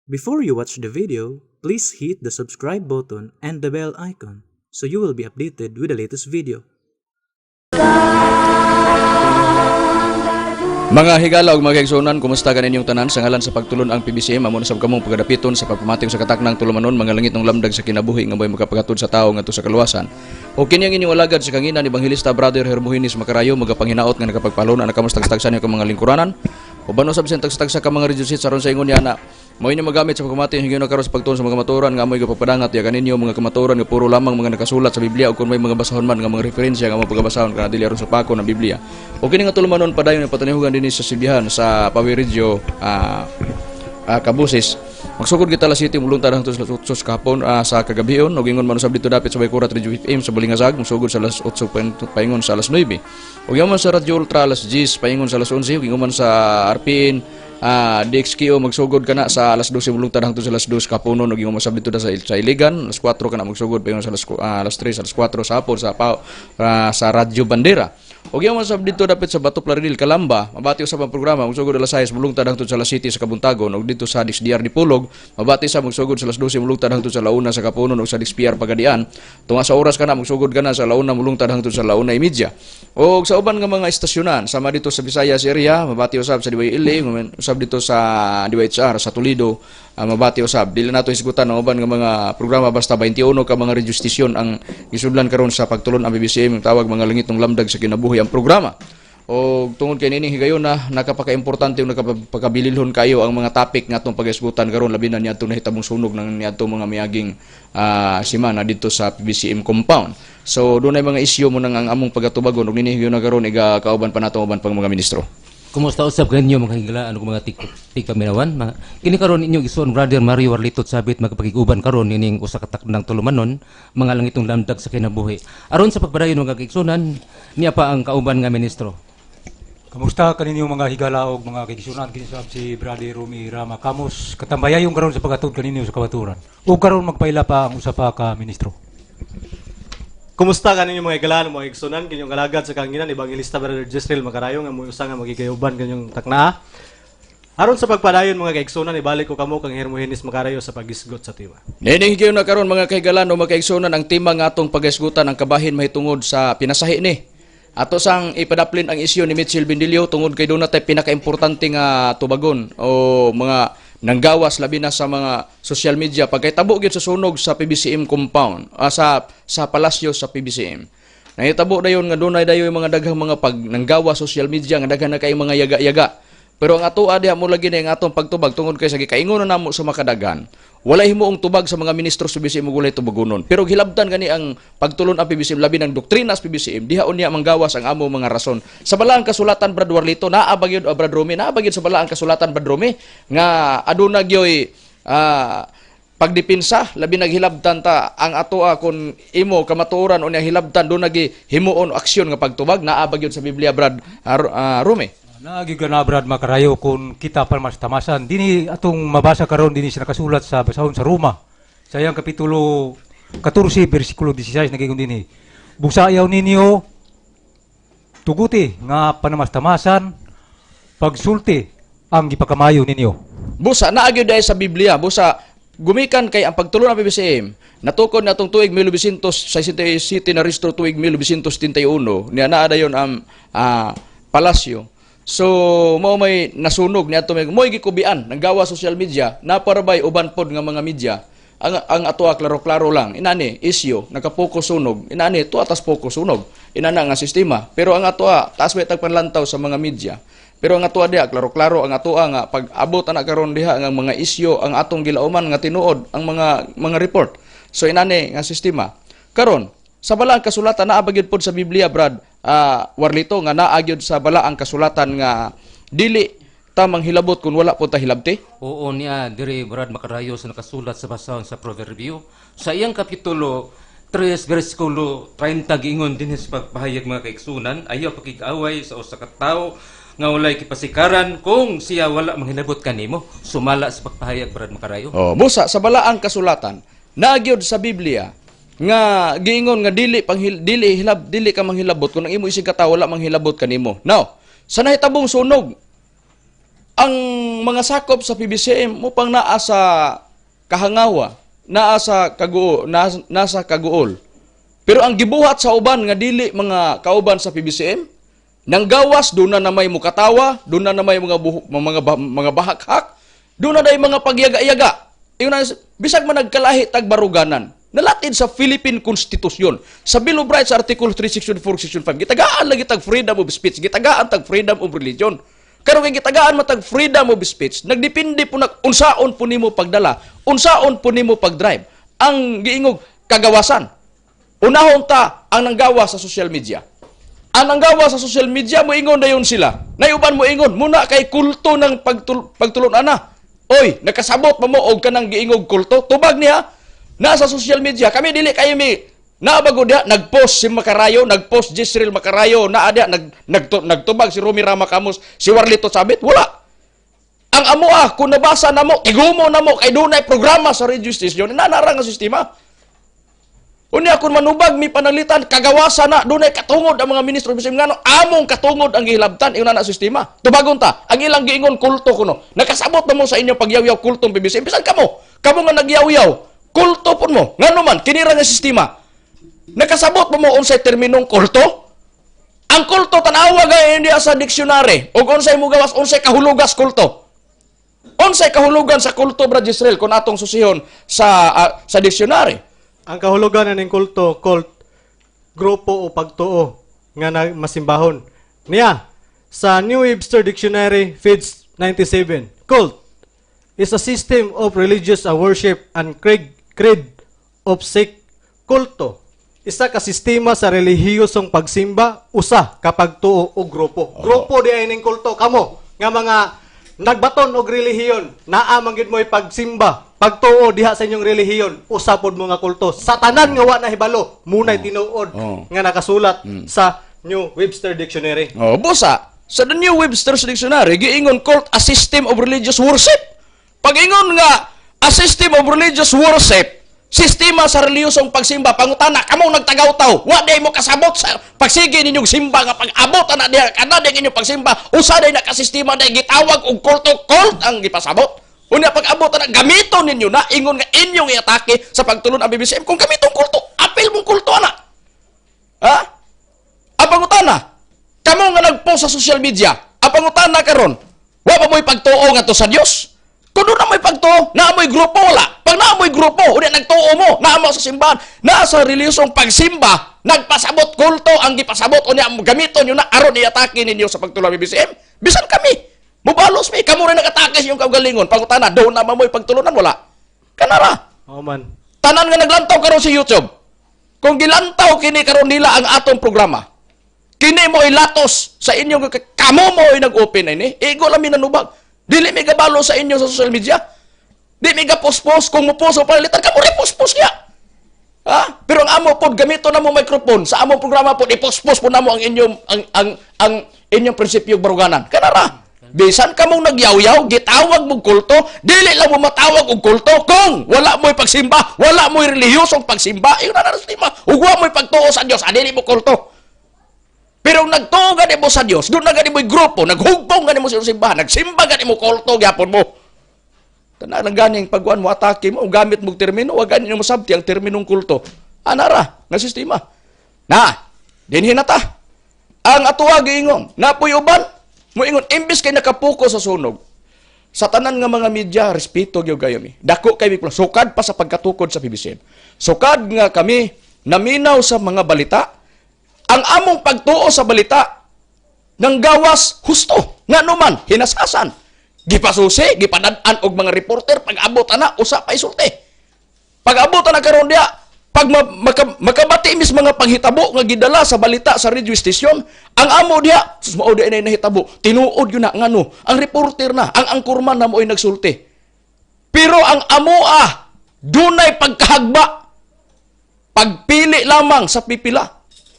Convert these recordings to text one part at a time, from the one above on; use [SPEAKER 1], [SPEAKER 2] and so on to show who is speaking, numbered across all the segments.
[SPEAKER 1] Before you watch the video, please hit the subscribe button and the bell icon so you will be updated with the latest video.
[SPEAKER 2] Mga higala ug mga kaigsunan, kumusta ka ninyong tanan? Sa ngalan sa pagtulon ang PBCM, amo na sab kamong pagadapiton sa pagpamating sa kataknang tulumanon mga langit ng lamdag sa kinabuhi nga may makapagatod sa tao ngadto sa kaluwasan. O kini ang inyong alagad sa kanginan ni Evangelista Brother Hermogenes Macarayo magapanginaot nga nakapagpalon ang kamusta-tagsan yung mga lingkuranan. O bano sab sen tagsa ka mga reducit saron sa ingon yana. Mao ini magamit sa pagpamati hingyo na karon sa pagtuon sa mga kamaturan nga amoy gapapadangat ya kaninyo mga kamaturan nga puro lamang mga nakasulat sa Biblia o kung may mga basahon man nga mga referensya nga mga pagabasahon kana dili aron sa pako ng Biblia. O kini nga tulumanon padayon nga patanihugan dinhi sa Sibihan sa Pawiridyo Kabusis. Magsugod kita alas 7 mulong tadang tos kahapon sa kagabion ug ingon man usab dito dapit sa Baykura Radio FM sa Bulingasag magsugod sa alas 8 paingon sa alas 9. Ug yaman sa Radio Ultra alas 10 paingon sa alas 11 ug ingon man sa RPN DXKO magsugod kana sa alas 12 mulong tadang tos alas 2 kapunon ug ingon usab dito sa Iligan alas 4 kana magsugod paingon sa alas 3 alas 4 sa hapon sa Radio Bandera. Og yaman sab dito dapat sa Bato Plaridel Calamba, mabati usab ang programa magsugod alas 6 mulong tadang sa alas 7 sa Kabuntagon ug dito sa DXDR Dipolog, mabati sa magsugod sa alas 12 mulong tadang sa Launa sa Kapunon ug sa DXPR Pagadian. Tunga sa oras kana magsugod kana sa Launa mulong tadang sa Launa Media. Og sa uban nga mga istasyonan sama dito sa Visayas area, mabati usab sa DYLA, usab dito sa DYHR sa Toledo, mabati usab. Dili nato isgutan ang uban nga mga programa basta 21 ka mga radio station ang isudlan karon sa pagtulon ang BBCM tawag mga langit ng lamdag sa kinabuhi ang programa. O tungod kay nining higayon na nakapaka-importante ug nakapagabililhon kayo ang mga topic nga atong pag-isgutan karon labi na niadto nahitabong sunog ng niadto mga miaging semana dito sa PBCM compound. So dunay mga isyu mo nang ang among pagatubagon ug nining higayon na karon iga kauban pa nato uban pang mga ministro.
[SPEAKER 3] Kumusta usab kanyo mga higala ano mga tigpaminawan mga kini karon inyong isuon Brother Mario Warlitot sabit magpakiguban karon ining usa ka takdang tulumanon mga langitong lamdag sa kinabuhi aron sa pagpadayon mga kaigsunan niya pa ang kauban nga ministro.
[SPEAKER 4] Kamusta kaninyo mga higala og mga kaigsunan kini sab si Brother Romy Rama Kamos katambayayon karon sa pagatod kaninyo sa kabaturan ug karon magpaila pa ang usa pa ka ministro.
[SPEAKER 5] Kumusta kaninyo mga igalaan, mga igsunan, kanyang kalagad sa kanginan, Evangelista Brother Jezreel Macarayo, nga mga usang nga magigayuban kanyang takna. Aron sa pagpadayon mga kaigsunan, ibalik ko kamo kang Hermogenes Macarayo sa pagisgot sa tima.
[SPEAKER 2] Nining na karon mga kaigalan o mga kaigsunan ang tema nga atong pagisgutan ang kabahin mahitungod sa pinasahi ni. Ato sang ipadaplin ang isyu ni Mitchell Bindilio tungod kay doon natay pinaka-importante nga tubagon o mga nanggawas labi na sa mga social media pagkahitabo gyud sa sunog sa PBCM compound sa palasyo sa PBCM. Nahitabo dayon nga dunay dayon mga daghang mga pag nanggawas social media nga daghan na kay mga yaga-yaga. Pero ang ato diha mo lagi na ang atong pagtubag tungod kay sa gikaingon na namo sa makadagan. Wala himuong tubag sa mga ministro sa PBCM ug walay tubagonon. Pero hilabtan gani ang pagtulon ang PBCM labi ng doktrina sa PBCM diha unya manggawas ang amo mga rason. Sa balaang kasulatan Brad Warlito naa ba gyud Brad Romy naa ba gyud sa balaang kasulatan Brad Romy nga aduna gyoy pagdipinsa labi naghilabtan ta ang atoa kun imo kamatuoran unya hilabtan do nagi himuon aksyon nga pagtubag naa ba gyud sa Biblia Brad Romy.
[SPEAKER 4] Naagi ka na Brad Macarayo kung kita pa mas tamasan. Dini atong mabasa karon dini siya nakasulat sa basahon sa Roma. Sa iyang kapitulo 14 bersikulo 16 nagingon dinhi. Busayaw ninyo tuguti nga panamastamasan pagsulti ang gipakamayo ninyo.
[SPEAKER 2] Busa naa gyud dai sa Biblia busa gumikan kay ang pagtulon ng PBCM natukod na itong tuig 1967 na restro tuig 1971 niya naa dayon ang palasyo. So mao may nasunog niadto may gikubian nanggawa social media naparabay uban pod nga mga media ang atoa klaro-klaro lang inani isyu nakapokus sunog inani to atas pokus sunog inana nga sistema pero ang atoa taas may tagpanlantaw sa mga media pero ang atoa diha klaro-klaro ang atoa nga pag abot ana karon diha nga mga isyu ang atong gilauman nga tinuod ang mga report so inani nga sistema karon sa balaang kasulatan naa ba gyud pod sa Biblia Brad Warlito nga naa gyud sa balaang kasulatan nga dili ta manghilabot kun wala po ta hilabti?
[SPEAKER 3] Oo niya diri Brad Macarayo sa nakasulat sa basahon sa Proverbio sa iyang kapitulo 3 bersikulo 30 giingon dinhi sa pagpahayag mga kaigsunan ayaw pakig-away sa usa ka tawo nga walay kipasikaran kung siya wala manghilabot kanimo sumala sa pagpahayag Brad Macarayo.
[SPEAKER 2] Oh, busa sa balaang kasulatan naa gyud sa Biblia nga giingon nga dili ka manghilabot kung ang imo isig katawo wala manghilabot kanimo. Now, sa nahitabong sunog ang mga sakop sa PBCM upang naa sa kahangawa, naa sa nasa kaguol. Pero ang gibuhat sa uban nga dili mga kauban sa PBCM, nang gawas doon na may mukatawa, doon na may mga bahakhak, doon na day mga pagyaga-yaga. Bisag man nagkalahi tag baruganan. Nalatid sa Philippine Constitution, sa Bill of Rights Article 3 Section 4 Section 5, gitagaan lagi tag freedom of speech, gitagaan tag freedom of religion. Karon kay gitagaan matag freedom of speech, nagdepende po unsaon po nimo pagdala, unsaon po nimo pagdrive. Ang giingog kagawasan. Unahon ta ang nanggawa sa social media. Ang nanggawa sa social media moingon dayon sila. Nayuban mo ingon muna kay kulto ng pagtulon ana. Oy, nakasabot pa mo og kanang giingog kulto. Tubag niya nasa social media. Kami dili kayo naabago diha nagpost si Macarayo, nagpost Jezreel Macarayo, naa diha nagtubag si Romy Rama Camus, si Warlito Sabit, wala. Ang amo kung nabasa namo, igumo namo kay dunay programa sa radio station, nanara nga sistema. Unya kung manubag mi panalitan kagawasan na dunay katungod ang mga ministro bisan ngano among katungod ang gihilabtan ingon na sistema. Tubagon ta, ang ilang giingon kulto kuno. Nakasabot na mo sa inyo pagyaw-yaw kultong PBC. Bisan kamo nga nagyaw-yaw, kulto pun mo. Ngano man kinira nga sistema. Nakasabot mo unsay terminong kulto? Ang kulto tanawa gay hindi sa diksyonary ug unsay mo gawas unsay kahulugas kulto. Unsay kahulugan sa kulto Brad Jezreel kung atong susihon sa diksyonary.
[SPEAKER 5] Ang kahulugan ng kulto, cult, grupo o pagtuo nga masimbahon. Niya, sa New Webster Dictionary, Feds 97, cult is a system of religious worship and creed of sect. Kulto, isa ka sistema sa relihiyosong pagsimba, usa kapag tuo o grupo. Grupo di ay ning kulto. Kamo, nga mga nagbaton og relihiyon, naa man gid mo pagsimba, pagtuo diha sa inyong relihiyon, usapod mo nga kulto. Sa tanan nga wa na hibalo, munay tinuod nga nakasulat sa New Webster Dictionary.
[SPEAKER 2] Busa, sa The New Webster Dictionary, giingon cult a system of religious worship. Pag-ingon nga a system of religious worship, sistema sa relihiyosong pagsimba, pangutana, kamong nagtagaw-taw, wa day mo kasabot sa pagsige ninyong simba nga pag-abot na diha kana day inyong pagsimba, usa day nakasistema day gitawag og kulto, cult ang gipasabot. Unya pag-abot na gamiton ninyo na ingon nga inyong iatake sa pagtulon ang BBCM kung gamitong kulto, apil mong kulto ana. Ha? Ang pangutana, kamo nga nagpost sa social media, ang pangutana karon, wa pa mo'y pagtuo nga to sa Dios. Kung doon na mo'y pagtuo, naamoy grupo wala. Pag naamoy grupo, unya nagtuo mo, naamo sa simbahan, naa sa relihiyosong pagsimba, nagpasabot kulto ang gipasabot unya gamiton nyo na aron iatake ninyo sa pagtulong ang BBCM. Bisan kami, mubalos mi, kamo rin nakatake sa iyong kaugalingon. Pangutana, doon na mo'y pagtulunan wala. Kanara.
[SPEAKER 5] Oh man.
[SPEAKER 2] Tanan nga naglantaw karon sa YouTube. Kung gilantaw kini karon nila ang atong programa, kini mo ilatos sa inyong kamo mo nag-open ini, igo lang minanubag. Dili mi gabalo sa inyo sa social media. Di mi gapospos kung mo post o palitan kamo repospos niya. Ha? Pero ang amo pod gamito na mo microphone sa among programa pod ipospos po namo ang inyong ang inyong prinsipyo baruganan. Kanara. Bisan kamong nagyaw-yaw, gitawag mong kulto, dili lang mo matawag og kulto kung wala mo'y pagsimba, wala mo'y relihiyosong pagsimba, iyon na sistema. Ug wa mo'y pagtuo sa Dios, dili mo kulto. Pero nagtuo gani mo sa Dios, doon na gani mo'y grupo, naghugpong gani mo sa simbahan, nagsimba gani mo kulto gyapon mo. Tanan ganing pagkuan mo atake mo, gamit mo termino, wa gani mo sabti ang terminong kulto. Anara nga sistema. Na, dinhi na ta. Ang atuwa giingon, napoy uban mo ingon imbis kay nakapuko sa sunog. Sa tanan nga mga media, respeto gyud kayo mi. Dako kay mi sukad pa sa pagkatukod sa PBCM. Sukad nga kami naminaw sa mga balita. Ang among pagtuo sa balita nang gawas husto. Nga naman hinasasan. Gipasusi, gipadad-an og mga reporter pag-abot ana usa pa isulti. Pag-abot na karon dia, pag makabati mis mga panghitabo nga gidala sa balita sa radio station, ang amo diha, sus mao di na nahitabo, tinuod yun na ngano, ang reporter na, ang angkurman na mo'y nagsulti. Pero ang amoa, dunay pagkahagba, pagpili lamang sa pipila.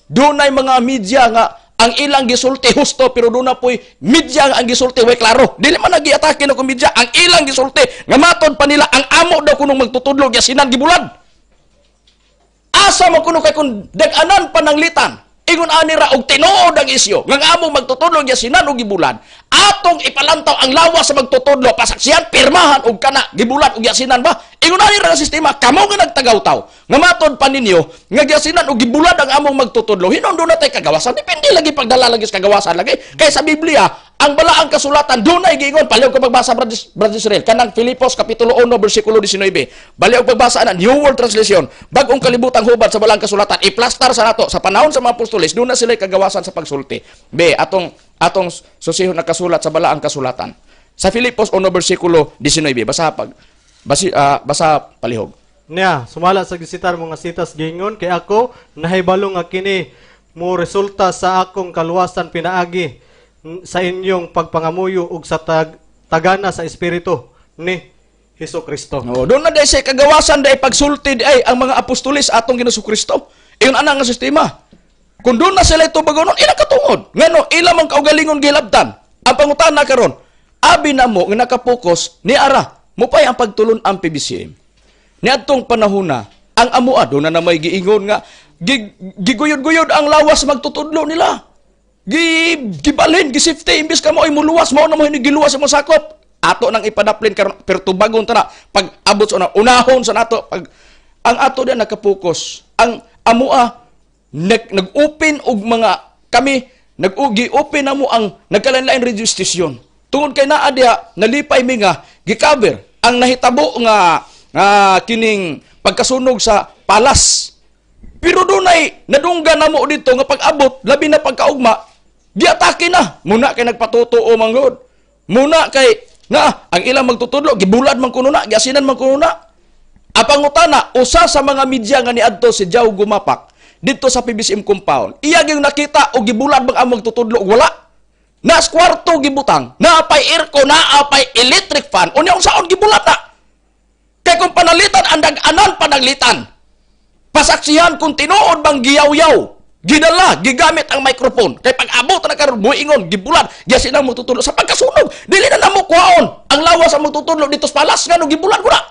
[SPEAKER 2] Dunay mga media nga, ang ilang gisulti husto, pero doon na po'y media nga ang gisulti, way klaro. Dili man nag-iatake na kung media, ang ilang gisulti, nga matod pa nila, ang amo daw kunong magtutudlog, yasinan gibulad. Asa mo kuno kay kung dag-anan pananglitan Ingon ani ra og tinuod ang isyo nga among magtutudlo ya sinan og gibulan atong ipalantaw ang lawas sa magtutudlo pasaksihan pirmahan og kana gibulan og yasinan ba ingon ani ra nga sistema kamo nga nagtagaw-taw nga matod pa ninyo nga yasinan og gibulan ang among magtutudlo hinungdo na tay kagawasan depende lagi pagdala lagi sa kagawasan lagi kay sa Biblia ang balaang kasulatan dunay giingon paliw ko pagbasa Brother Israel kanang Filipos kapitulo 1 bersikulo 19 baliw pagbasa na New World Translation bagong kalibutang hubad sa balaang kasulatan iplastar sa nato sa panahon sa mga apostoles doon na sila kagawasan sa pagsulti be atong susihon na kasulat sa balaang kasulatan sa Filipos 1 bersikulo 19 basa palihog
[SPEAKER 5] Niya, sumala sa gisitar mga sitas gingon kay ako nahibalo nga kini mo resulta sa akong kaluwasan pinaagi sa inyong pagpangamuyo ug sa tagana sa espiritu ni Hesukristo.
[SPEAKER 2] doon na dahil sa kagawasan dahil pagsulti ay ang mga apostolis atong Ginasukristo iyon ana nga sistema kung doon na sila ito bagonon ila katungod ngano ila man kaugalingon gilabtan ang pangutana karon abi na mo nga nakapokus ni ara mo pay ang pagtulon ang PBCM ni adtong panahona ang amua doon na may giingon nga giguyod-guyod ang lawas magtutudlo nila gibalhin gisifte imbis ka mo ay muluwas mo na mo hinigiluwas mo sakop ato nang ipadaplin karon pero tubagon ta na pag abot sa unahon sa nato pag ang ato din nakapokus ang amua nag-open og mga kami nag-open na mo ang nagkalanlain radio station tungod kay naa diha nalipay mi nga gi-cover ang nahitabo nga kining pagkasunog sa palas pero dunay nadunggan na mo dito nga pag-abot labi na pagkaugma giatake na muna kay nagpatutuo manggod muna kay na ang ilang magtutudlo gibulad man kuno na giasinan man kuno na apangutana usa sa mga media nga niadto si Jao Gumapak dito sa PBCM compound iya gyud nakita og gibulad bang ang magtutudlo wala nas kwarto gibutang naapay aircon naapay electric fan unya unsaon gibulad na kay kung panalitan ang dag-anan panaglitan pasaksihan kung tinuod bang giyaw-yaw gidala gigamit ang microphone kay pag abot na karon buingon gibulad giasin ang magtutudlo sa pagkasunog dili na namo kuhaon ang lawas ang magtutudlo dito sa palas ngano gibulad ko na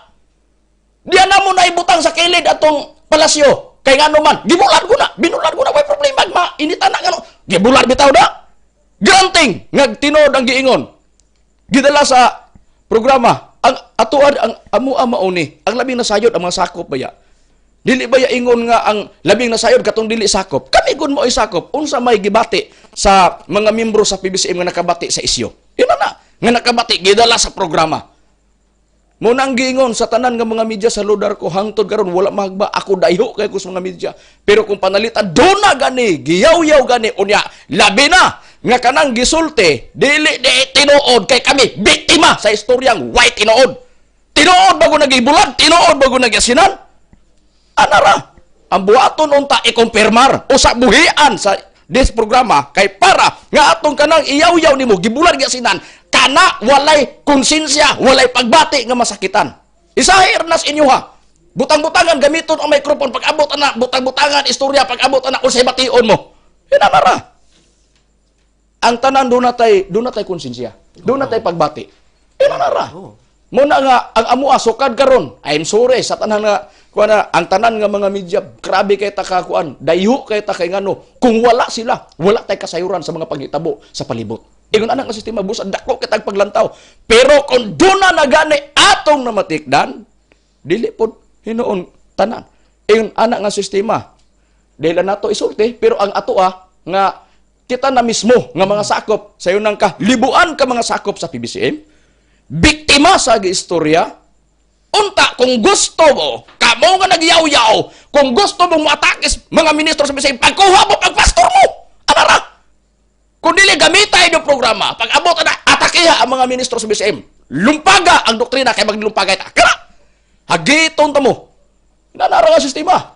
[SPEAKER 2] diyan na mo na ibutang sa kilid atong palasyo kay ngano man gibulad ko na binulad ko na way problema ma initan na ngano gibulad bitaw na granting ngagtinod ang giingon gidala sa programa ang atuad ang amua mauni ang labing nasayod ang mga sakop baya dili ba ya ingon nga ang labing nasayod katong dili sakop kami gud mo ay sakop unsa may gibati sa mga miyembro sa PBCM nga nakabati sa isyo yun na nga nakabati gidala sa programa mo nang giingon sa tanan nga mga media sa ludar ko hangtod karon wala magba ako dayo kay ko sa mga media pero kung panalitan do na gani giyaw-yaw gani unya labi na nga kanang gisulti dili tinuod kay kami biktima sa istoryang white tinuod bago nagibulad tinuod bago nagyasinan anara ang buhaton unta ikumpirmar usa buhian sa this programa kay para nga atong kanang iyaw-yaw nimo gibulag gyasinan kana walay konsensya walay pagbati nga masakitan isahir nas inyo ha butang-butangan gamiton ang microphone pag abot ana butang-butangan istorya pag abot ana unsay bation mo inanara ang tanan do natay konsensya do natay pagbati inanara mo na nga ang amua sukad karon I'm sorry sa tanan nga kuana ang tanan nga mga media grabe kay ta kakuan dayo kay ta kay ngano kung wala sila wala tay kasayuran sa mga paghitabo sa palibot ingon ana nga sistema busa dako kitag paglantaw pero kung duna na gani atong namatikdan dili pod hinuon tanan ingon ana nga sistema dili nato isulti pero ang atoa nga kita na mismo nga mga sakop sayo nang libuan ka mga sakop sa PBCM biktima sa istorya unta kung gusto mo kamo nga nagyaw-yaw kung gusto mong matakis mga ministro sa PBCM pagkuha mo pagpastor mo anara kung dili gamitay do programa pag abot na atakiha ang mga ministro sa PBCM lumpaga ang doktrina kay maglumpagay ta kara hagiton ta mo nanara nga sistema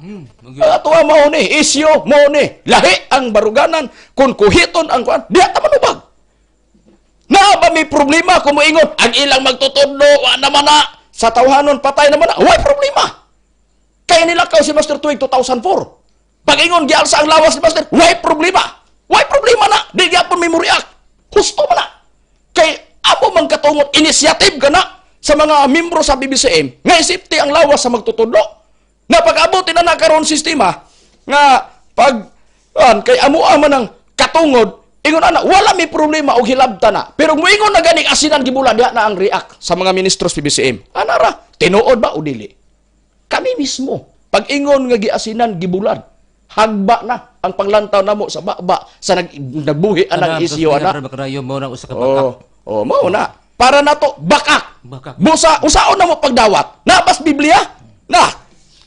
[SPEAKER 2] atuwa mo ni isyo mo ni lahi ang baruganan kung kuhiton ang kuan diha ta manubag na ba may problema kung moingon ang ilang magtutudlo wa naman na sa tawhanon patay naman na way problema kaya nilakaw si Master Tuig 2004 pag ingon gialsa ang lawas ni Master way problema na di gyapon memory act husto man na kay amo man katungot initiative kana sa mga membro sa BBCM nga isipti ang lawas sa magtutudlo na pag-abutin na karon sistema nga pag Kay amo man ang katungod, ingon ana, wala may problema og hilabta na. Pero moingon na ganing asinan gibula diha na ang react sa mga ministros PBCM. Anara, tinuod ba o dili? Kami mismo, pag ingon nga giasinan gibulad, hagba na ang panglantaw namo sa baba sa nagbuhi anang isyo ana.
[SPEAKER 3] Brad Makarayo mo na usa ka bakak.
[SPEAKER 2] Oh, mao na. Para nato bakak.
[SPEAKER 3] Bakak.
[SPEAKER 2] Busa usaon na mo pagdawat. Nabas Biblia. Na,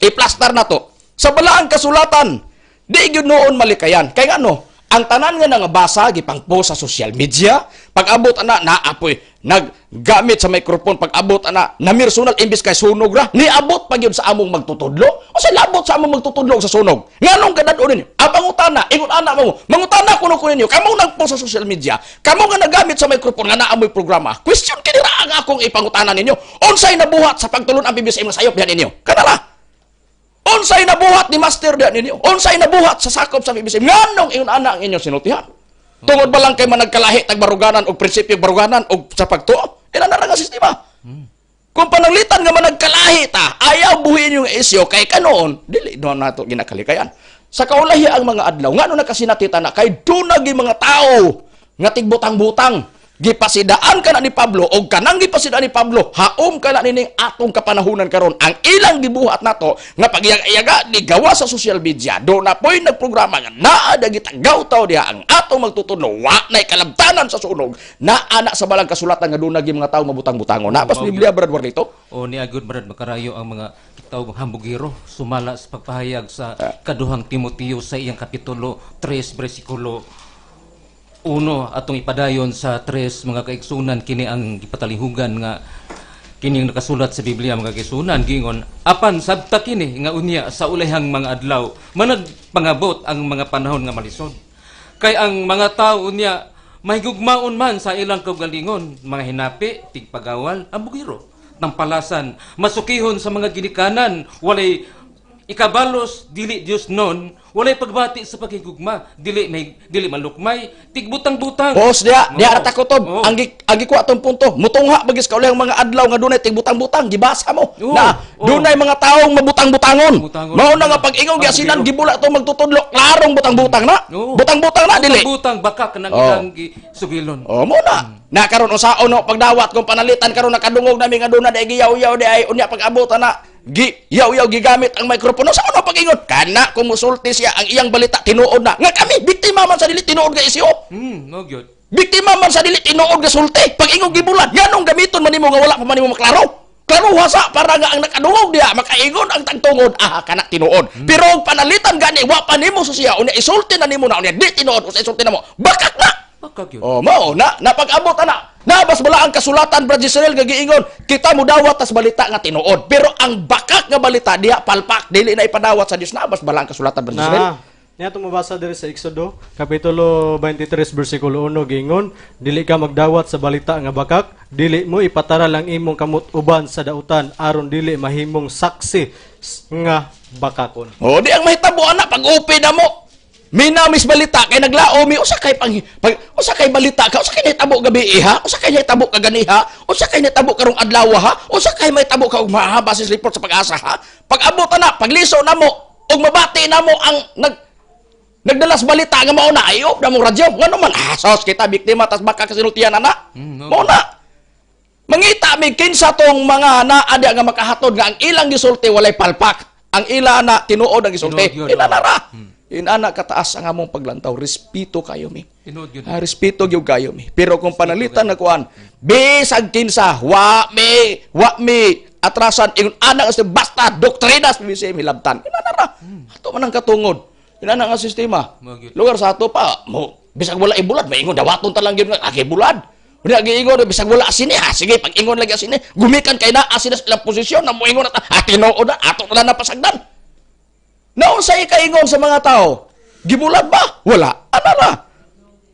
[SPEAKER 2] iplastar na to. Sa balaang kasulatan, di gyud noon malikayan. Kay ngano, ang tanan nga nangabasa gipang-post sa social media, pag-abot ana naapoy naggamit sa microphone, pag-abot ana namirsunal imbis kay sunog ra, niabot pa gyud sa among magtutudlo. O sa labot sa among magtutudlo sa sunog. Nganong kadad-on ninyo? Abangutana, ingon ana mo. Mangutana kuno ninyo, kamo nagpost sa social media, kamo nga nagamit sa microphone nga naamoy programa. Question kini ra ang akong ipangutana ninyo. Unsay nabuhat sa pagtulon ang PBCM nga sayop dihan ninyo? Kanala. Unsay nabuhat ni Master diyan ninyo? Unsay nabuhat sa sakop sa PBCM? Nganong ingon ana ang inyong sinultihan? Tungod ba lang kay managkalahi tag baruganan og prinsipyo baruganan og sa pagtuo? Ila na ra nga sistema. Kung pananglitan nga managkalahi ta, ayaw buhin yung isyo kay kanoon, dili doon nato ginakalikayan. Sa kaulahi ang mga adlaw, ngano nakasinatita na kay dunag mga tao nga tigbutang-butang. Gipasidaan ka na ni Pablo o kanang gipasidaan ni Pablo, haom ka na nining atong kapanahunan karon. Ang ilang gibuhat nato nga pagiyag-iyaga ni gawa sa social media, do na po'y nagprograma nga naa da gitagaw taw diha ang atong magtutuno, wa na'y kalabtanan sa sunog, na ana sa balang kasulatan nga dunag mga tao mabutang-butangon. Napas Biblia, Brad Warlito?
[SPEAKER 3] O ni agud Brad Makarayo ang mga kitaw hambugiro sumala sa pagpahayag sa kaduhang Timoteo sa iyang kapitulo 3 bersikulo 1 atong ipadayon sa 3 mga kaigsunan kini ang gipatalinghugan nga kining nakasulat sa Biblia mga kaigsunan gingon apan sabta kini nga unya sa ulehang mga adlaw managpangabot ang mga panahon nga malisod kay ang mga tao unya mahigugmaon man sa ilang kaugalingon mga hinapi tigpagawal ambugiro tampalasan masukihon sa mga ginikanan walay ikabalos dili Dios non walay pagbati sa paghigugma dili malukmay tigbutang-butang
[SPEAKER 2] Boss dia ra takotob ang gikuha atong punto mutungha bagis ka uleng mga adlaw nga dunay tigbutang-butang gibasa mo na dunay mga taong mabutang-butangon mao na nga pag-ingon giasinan gibula to magtutudlo klarong butang-butang na butang-butang na dili
[SPEAKER 3] butang baka kanang ilang sugilon
[SPEAKER 2] mo na karon usaon no pagdawat kung panalitan karon nakadungog nami nga duna day giyaw-yaw day unya pag-abot na yaw-yaw gigamit ang mikropono sa ano pag-ingon kana kung musulti siya ang iyang balita tinuod na nga kami biktima man sa dili tinuod nga isyo
[SPEAKER 3] no gyud
[SPEAKER 2] biktima man sa dili tinuod nga sulti pag-ingon gibulan nganong gamiton man nimo nga wala pa man nimo maklaro klaro hasa para nga ang nakadungog diha makaingon ang tagtungod kana tinuod pero ang panalitan gani wa pa nimo siya unya isulti na nimo na unya di tinuod usa isulti namo bakak na mao na pag-abot ana nabas bala ang kasulatan Brad Israel nga giingon kita mo dawat tas balita nga tinuod pero ang bakak nga balita diha palpak dili na ipadawat sa Dios nabas bala ang kasulatan Brad Israel
[SPEAKER 5] Niya itong mabasa diri sa Exodo, Kapitulo 23, versikulo 1, gingon, dili ka magdawat sa balita nga bakak, dili mo ipataral ang imong kamot uban sa dautan, aron dili mahimong saksi nga bakakon.
[SPEAKER 2] di ang mahitabo ana pag-upi na mo. Minamis balita kay naglao mi usa kay usa kay balita ka usa kay nahitabo gabi ha usa kay nahitabo ka ganiha usa kay nahitabo karong adlaw ha usa kay mahitabo ka og mahaba sa report sa pag-asa ha pag-abot na pagliso na mo og mabati na mo ang nagdalas balita nga mao na ayop na mong radyo ngano man sos kita biktima tas baka kasinultihan ana mao na mangita mi kinsa tong mga naa nga makahatod nga ang ilang gisulti walay palpak ang ila na tinuod ang gisulti inanara inana kataas ang among paglantaw respeto kayo mi respeto gyud kayo mi pero kung panalitan na kuan bisag kinsa wa mi atrasan ingon ana nga basta doktrinas PBCM hilabtan inanara ato man ang katungod inana nga sistema lugar sa ato pa mo bisag wala ibulad maingon dawaton ta lang gyud nga bulad unya giingon bisag wala asini sige pag ingon lagi asini gumikan kay na asina sa ilang posisyon na mo ingon na tinuod na ato na napasagdan. Naunsay kaingon sa mga tao? Gibulad ba? Wala. Anara.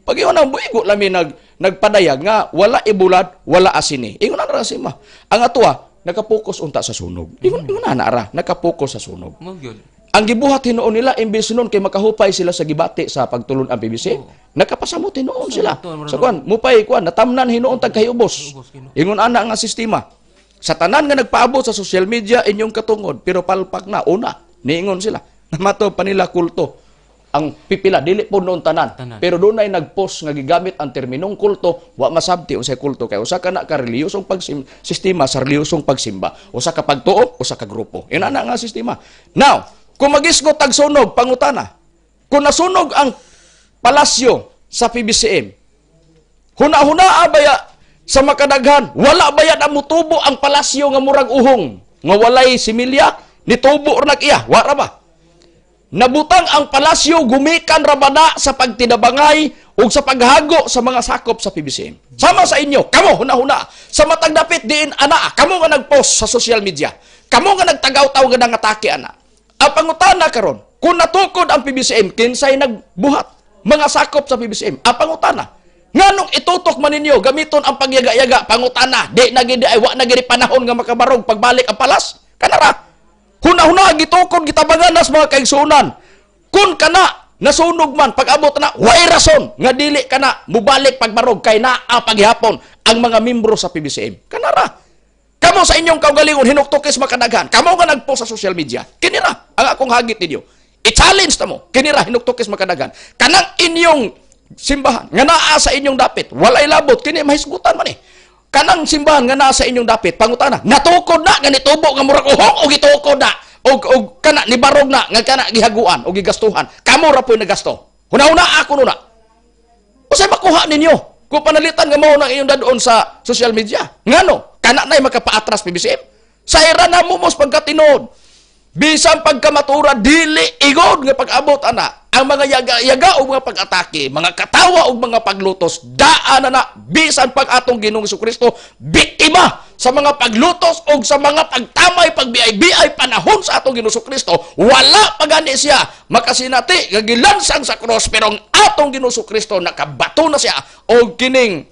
[SPEAKER 2] Pag iyon ang buigo lami nagpadayag nga wala ibulad, wala asini. Ingon na si ma. Ang atua nakapokus unta sa sunog. Ingon na ara, nakapokus sa sunog. Ang gibuhat hinuon nila imbes nun kay makahupay sila sa gibati sa pagtulon ang PBC. Nakapasamot hinuon sila. Sa kuan, mupay kuan natamnan hinuon tag kayubos. Ingon ana nga sistema. Sa tanan nga nagpaabot sa social media inyong katungod pero palpak na una. Niingon sila. Namato pa nila kulto. ang pipila dili po noon tanan.
[SPEAKER 3] Tanan.
[SPEAKER 2] Pero doon ay nagpost nga gigamit ang terminong kulto, wa masabti unsay kulto kay usa ka na ka reliyosong sistema sa reliyosong pagsimba, usa ka pagtuo, usa ka grupo. Ina na nga sistema. Now, kung magisgot tag sunog pangutana, kung nasunog ang palasyo sa PBCM, huna-huna baya sa makadaghan, wala baya na mutubo ang palasyo nga murag uhong, nga walay similya, nitubo or nag-iya, wala ba? Nabutang ang palasyo, gumikan rabana sa pagtinabangay o sa paghago sa mga sakop sa PBCM. Sama sa inyo, kamo, huna-huna, sa matang dapit diin, ana, kamo nga nag-post sa social media, kamo nga nagtagaw-taw nga nangatake, ana. Ang pangutana karon, kung natukod ang PBCM, kinsay nagbuhat, mga sakop sa PBCM, ang pangutana, nganong itutok man ninyo, gamiton ang pagyaga-yaga, pangutana, di nagidi ay wa nagidi panahon nga makabarog pagbalik ang palas, kanara. Huna-huna, gitukod, gitabanganas mga kaigsunan. Kung kana, nasunog man, pag-abot na, way rason, nga dili ka na, mubalik pagbarog, kay naa paghihapon, ang mga membro sa PBCM. Kanara. Kamo sa inyong kaugalingon, hinuktukis makadaghan. Kamo nga nagpost sa social media. Kinira, ang akong hagit ninyo. I-challenge na mo. Kinira, hinuktukis makadaghan. Kanang inyong simbahan, nga naa sa inyong dapit, walay labot, kini mahisgutan man eh. Kanang simbahan nga nasa inyong dapit, pangutana, natukod na, nga nitubo, nga murag uhong, o gitukod na, o kana, nibarog na, nga kana, gihaguan, o gigastuhan, kamo ra po'y nagasto. Huna-huna, ako nuna. O sa'y makuha ninyo, kung panalitan nga mo ng inyong dadoon sa social media, nga no, kana na'y makapaatras PBCM. Sa ira na mumos pagkatinod, bisan pagkamatura, dili, igod, nga pag-abot, ana, ang mga yaga-yaga o mga pag-atake, mga katawa o mga paglutos, daan na bisan pag atong Ginoong Jesucristo, biktima sa mga paglutos o sa mga pagtamay, pagbiay-biay, panahon sa atong Ginoong Jesucristo, wala pagani siya, makasinati, gagilansang sa cross, pero ang atong Ginoong Jesucristo, nakabato na siya, o kining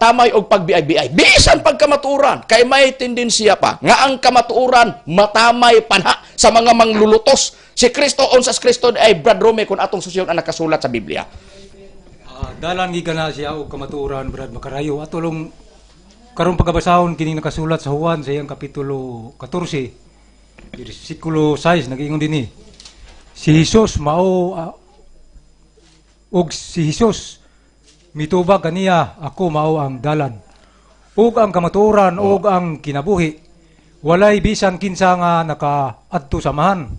[SPEAKER 2] tamay o pagbiay-biay. Bisan pagkamaturan, kay may tendensya pa, nga ang kamaturan, matamay panha sa mga manglulutos. Si Kristo, onsas Kristo, ay Brad Rome, kung atong susyon ang nakasulat sa Biblia.
[SPEAKER 4] Dalan giga na siya og kamaturan Brad Makarayo atulong karon pagabasahon kining nakasulat sa Juan sa iyang kapitulo 14 bersikulo 6 nagingon dinhi si Jesus mao og si Jesus mitubag kaniya ako mao ang dalan ug ang kamaturan ug ang kinabuhi walay bisan kinsa nga nakaadto samahan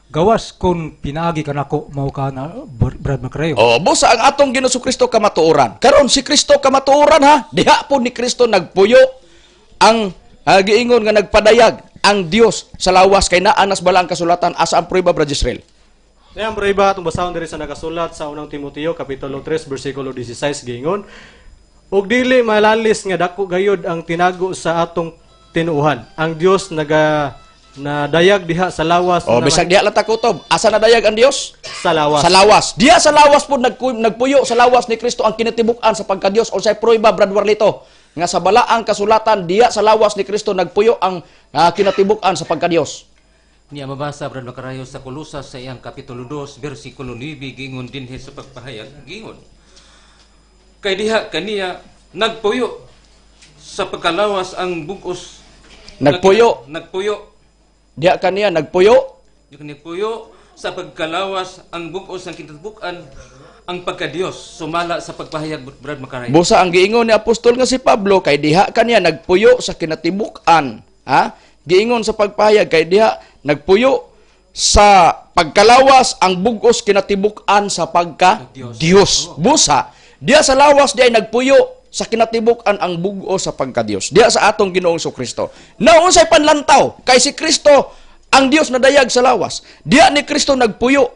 [SPEAKER 4] gawas kung pinaagi ka nako mao ka na Brad Makarayo.
[SPEAKER 2] Busa ang atong Ginoong Kristo kamatuoran. Karon si Kristo kamatuoran ha. Diha po ni Kristo nagpuyo ang giingon nga nagpadayag ang Dios sa lawas kay naa nas bala ang kasulatan asa ang prueba Brad Israel.
[SPEAKER 5] Ngayon, prueba itong basahon diri sa nakasulat sa unang Timoteo, kapitulo 3, versikulo 16, giingon, ug dili malalis nga dako gayod ang tinago sa atong tinuuhan. Ang Dios na dayag diha sa lawas.
[SPEAKER 2] Bisag diha lang takutob. Asa na dayag ang Dios?
[SPEAKER 5] Sa lawas.
[SPEAKER 2] Sa lawas. Diha sa lawas po nagpuyo sa lawas ni Kristo ang kinatibuk-an sa pagka-Dios o sa prueba Brad Warlito. Nga sa balaang kasulatan diha sa lawas ni Kristo nagpuyo ang kinatibuk-an sa pagka-Dios.
[SPEAKER 3] Niya mabasa Brad Makarayo sa Kolosas sa iyang kapitulo 2 bersikulo 9 giingon dinhi sa pagpahayag giingon. Kay diha kaniya nagpuyo sa pagkalawas ang bugos.
[SPEAKER 2] Nagpuyo. Diha kaniya nagpuyo.
[SPEAKER 3] Nagpuyo sa pagkalawas ang bugos ng kinatibuk-an ang pagka-Dios sumala sa pagpahayag Brad Makarayo.
[SPEAKER 2] Busa ang giingon ni apostol nga si Pablo kay diha kaniya nagpuyo sa kinatibuk-an. Giingon sa pagpahayag kay diha nagpuyo sa pagkalawas ang bugos kinatibuk-an sa pagka-Dios. Busa diha sa lawas diay nagpuyo sa kinatibuk-an ang bugos sa pagka-Dios. Diha sa atong Ginoong Kristo. Naunsay panlantaw kay si Kristo ang Dios na dayag sa lawas. Diha ni Kristo nagpuyo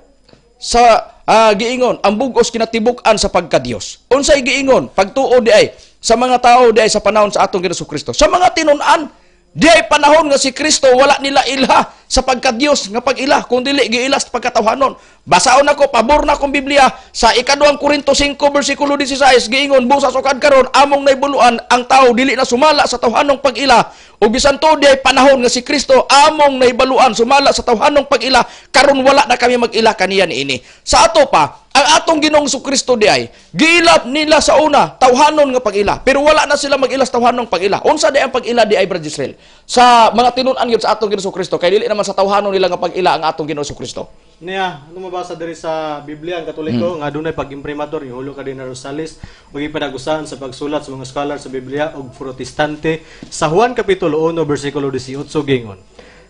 [SPEAKER 2] sa giingon ang bugos kinatibuk-an sa pagka-Dios. Unsay giingon pagtuo diay sa mga tao diay sa panahon sa atong Ginoong Kristo. Sa mga tinun-an diay panahon nga si Kristo wala nila ilha sa pagka-Dios nga pag-ila kung dili giilas pagkatawhanon. Basaon ako pabor na akong Biblia sa ikaduhang Korinto 5 bersikulo 16 giingon busa sukad karon among naibuluan ang tao dili na sumala sa tawhanong pag-ila ug bisan to diay panahon nga si Kristo among naibaluan sumala sa tawhanong pag-ila karon wala na kami mag-ila kaniya niini. Sa ato pa ang atong Ginoong Kristo diay giilap nila sa una tawhanon nga pag-ila pero wala na sila mag-ila sa tawhanong pag-ila. Unsa diay ang pag-ila diay Brad Israel? Sa mga tinun-an gyud sa atong Ginoong Kristo kay dili naman man sa tawhanon nila nga pag-ila ang atong Ginoo Kristo.
[SPEAKER 5] Niya, ano mabasa diri sa Biblia ang Katoliko nga dunay pag-imprimatur yung Julio Cardinal Rosales ug ipadagusahan sa pagsulat sa mga scholar sa Biblia ug protestante sa Juan kapitulo 1 bersikulo 18 gingon.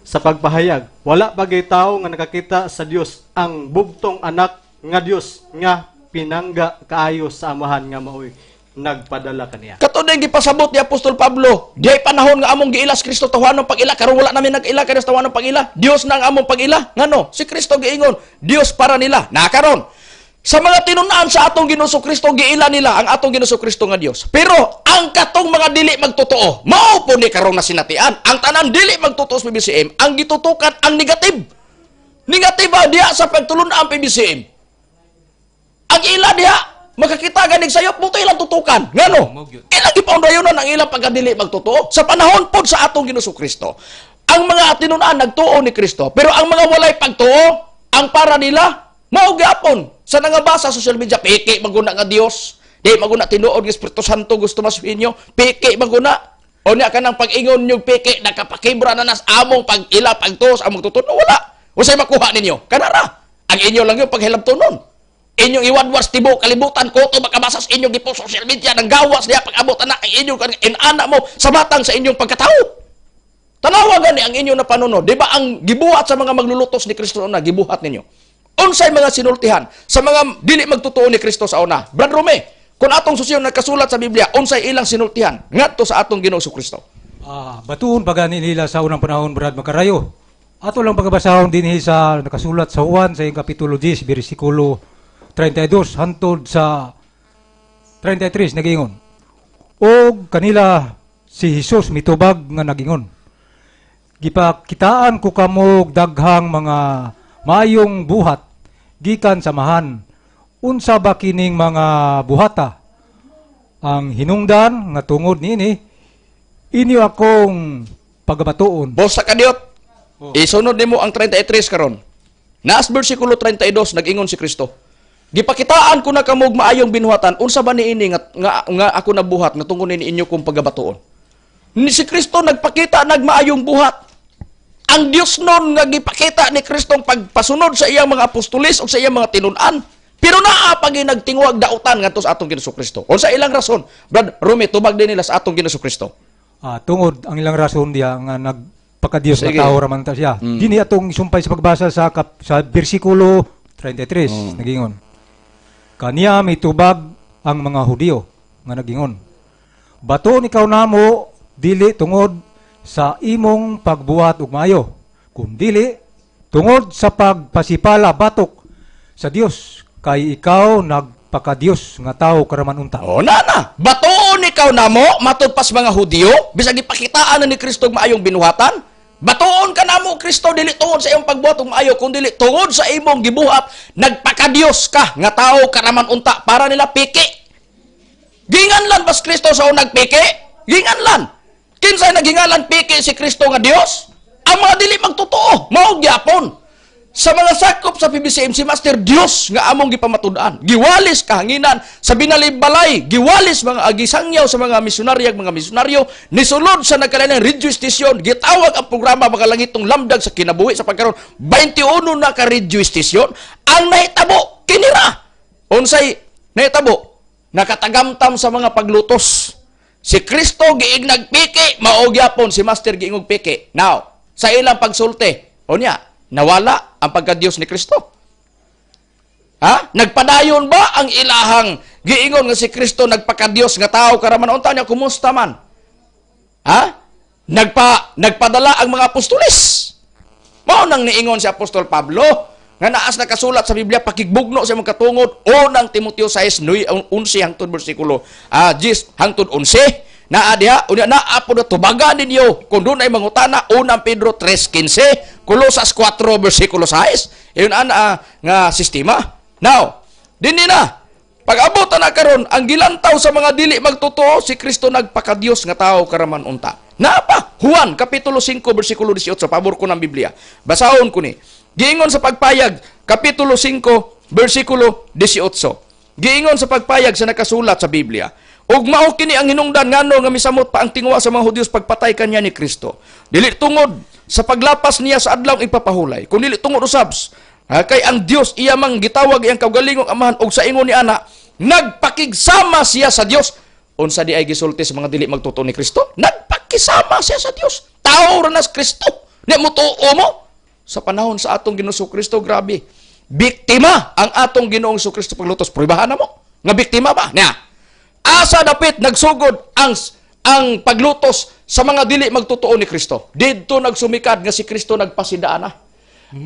[SPEAKER 5] Sa pagpahayag, wala bagay tao nga nakakita sa Dios ang bugtong anak nga Dios nga pinangga kaayo sa amahan nga maoy nagpadala kaniya.
[SPEAKER 2] Katod yung gipasabot ni Apostol Pablo, di ay panahon nga among giilas Kristo tawanong pag-ila, karon wala namin nag-ila kaya sa tawanong pag-ila. Dios na ang among pag-ila. Ngano? Si Kristo giingon, Dios para nila. Nakaron. Sa mga tinun-an sa atong Ginoo Kristo, giila nila ang atong Ginoo Kristo nga Dios. Pero ang katong mga dili magtotoo, mao po ni karon na sinatian. Ang tanan dili magtotoo sa PBCM, ang gitutukan ang negative. Negative diya sa pagtulun-an PBCM. Ang ila diha makakita ganig sayop mo ilang tutukan. Ngano? Ilang ipaundayonan ang ilang pagkadili magtotoo sa panahon pod sa atong Ginoo Kristo. Ang mga tinun-an nagtuo ni Kristo, pero ang mga walay pagtuo, ang para nila mao gyapon. Sa nangabasa sa social media, peke maguna nga Dios. Di maguna tinuod nga Espiritu Santo gusto masubinyo, peke maguna. O niya kanang pag-ingon yung peke nakapakibra na nas among pag-ila pagtuo sa among tutuno wala. Usay makuha ninyo. Kanara. Ang inyo lang yung paghilabtonon. Inyong iwadwas tibo kalibutan ko to makabasa sa inyong gipo social media ng gawas niya pag-abot anak ang inyong inana mo sa matang sa inyong pagkatao. Tanawa gani ang inyong napanunod. Di ba ang gibuhat sa mga maglulutos ni Kristo na gibuhat ninyo? Unsay mga sinultihan sa mga dili magtotoo ni Kristo sa una? Brad Rome, kung atong susyon nagkasulat sa Biblia, unsay ilang sinultihan ngadto sa atong Ginoo Kristo?
[SPEAKER 4] Batuon pagani nila sa unang panahon, Brad Makarayo. Ato lang pagabasahon din sa nakasulat sa Juan sa kapitulo 10, bersikulo 32 hantod sa 33 nagingon. O kanila si Jesus mitubag nga nagingon. Gipakitaan ko kamo daghang mga mayong buhat gikan samahan. Unsa ba kining mga buhata? Ang hinungdan nga tungod niini inyo akong pagabatuon.
[SPEAKER 2] Bosa kadiot. Isunod nimo ang 33 karon. Naas bersikulo 32 nagingon si Kristo. Gipakitaan ko na kamog maayong binuhatan. Unsa ba niini nga ako nabuhat nga tungod ni inyo kong pagabatuon? Ni si Kristo nagpakita nagmaayong buhat. Ang Dios nun nga gipakita ni Kristong pagpasunod sa iyang mga apostolis o sa iyang mga tinun-an. Pero naa pag nagtingwag dautan ngadto sa atong Ginoo Kristo. Unsa ilang rason? Brad Rome, tubag din nila sa atong Ginoo Kristo.
[SPEAKER 4] Tungod ang ilang rason diya nga nagpakadiyos
[SPEAKER 2] Sige.
[SPEAKER 4] na tao raman ta siya. Dini atong isumpay sa pagbasa sa bersikulo 33 nagingon. Kaniya mitubag ang mga Hudiyo nga nagingon. Baton ikaw namo dili tungod sa imong pagbuhat ug maayo, kundi tungod sa pagpasipala batok sa Dios kay ikaw nagpakadiyos nga tawo karaman unta.
[SPEAKER 2] O na. Batuon ikaw namo matud pas mga Hudiyo bisag ipakitaan na ni Kristo maayong binuhatan. Batuon ka namo Kristo dili tungod sa imong pagbuhat ug maayo kundi tungod sa imong gibuhat nagpakadiyos ka nga tawo karaman unta para nila piki. Ginganlan bas Kristo sa unang piki? Ginganlan. Kinsay naghingalan piki si Kristo nga Dios? Ang mga dili magtotoo mao gyapon. Sa mga sakop sa PBCM si Master Dios nga among gipamatud-an. Giwalis kahanginan sa binalay-balay, giwalis mga agisangyaw sa mga mga misyonaryo, nisulod sa nagkalainang radio station, gitawag ang programa mga langitong lamdag sa kinabuhi sa pagkaron 21 na ka radio station, ang nahitabo kinira. Unsay nahitabo? Nakatagamtam sa mga paglutos. Si Kristo giig nagpiki, mao gyapon si Master giingog piki. Now, sa ilang pagsulti, unya nawala ang pagka-Diyos ni Kristo. Ha? Nagpadayon ba ang ilahang giingon nga si Kristo nagpaka-Diyos nga tao karaman unta niya kumusta man? Ha? Nagpadala ang mga apostolis. Mao nang niingon si Apostol Pablo nga naas nakasulat sa Biblia pakigbugno sa imong katungod unang Timoteo 6:11 hangtod bersikulo 10 hangtod 11. Naa diha unya naa pud tubagan ninyo kun dunay mangutana unang Pedro 3:15 Colosas 4 bersikulo 6 iyon nga sistema. Now dinhi na pag-abot na karon ang gilantaw sa mga dili magtotoo si Kristo nagpakadiyos nga tawo karaman unta. Naa pa Juan kapitulo 5 bersikulo 18 pabor ko ng Biblia. Basahon ko ni. Giingon sa pagpayag kapitulo 5 bersikulo 18. Giingon sa pagpayag sa nakasulat sa Biblia. Ug mao kini ang hinungdan ngano nga misamot pa ang tingwa sa mga Hudiyo pagpatay kanya ni Kristo. Dili tungod sa paglapas niya sa adlaw ipapahulay. Kung dili tungod usabs, kay ang Dios iya mang gitawag iyang kaugalingong amahan og sa ingon ni ana, nagpakigsama siya sa Dios. Unsa di ay gisulti sa mga dili magtuo ni Kristo? Nagpakisama siya sa Dios. Tao ra nas Kristo. Di mo tuo mo sa panahon sa atong Ginoong Kristo, grabe. Biktima ang atong Ginoong Kristo paglutos. Prubahan na mo. Nga biktima ba? Nya. Asa dapit nagsugod ang paglutos sa mga dili magtutuo ni Kristo. Didto nagsumikad nga si Kristo nagpasidaan na.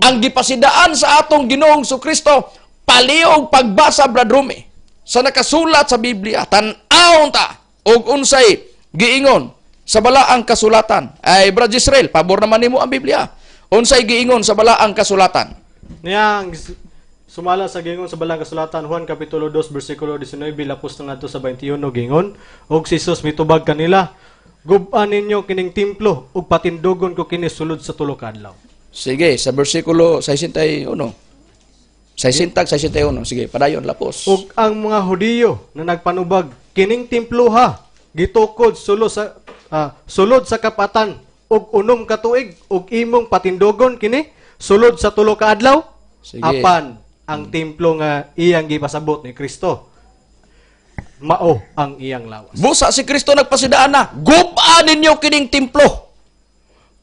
[SPEAKER 2] Ang gipasidaan sa atong Ginoong Kristo, palihog pagbasa, Brad Rumi, sa nakasulat sa Biblia, tan-awon ta og unsay giingon sa balaang kasulatan. Ay, Brad Israel, pabor naman nimo ang Biblia. Unsay giingon sa balaang kasulatan?
[SPEAKER 5] Niyang sumala sa gingon sa balang kasulatan Juan kapitulo 2 bersikulo 19 lapos na ngadto sa 21 gingon, og si Jesus mitubag kanila, gub-an ninyo kining templo ug patindogon ko kini sulod sa tulo ka adlaw.
[SPEAKER 2] Sige, sa bersikulo 61. 61. Sige, padayon lapos.
[SPEAKER 5] Ug ang mga Hudiyo na nagpanubag kining templo ha gitukod sulod sa kapatan ug unom ka tuig ug imong patindogon kini sulod sa tulo ka adlaw.
[SPEAKER 2] Sige.
[SPEAKER 5] Apan ang templo nga iyang gipasabot ni Kristo mao ang iyang lawas.
[SPEAKER 2] Busa si Kristo nagpasidaan na, gub-an ninyo kining templo.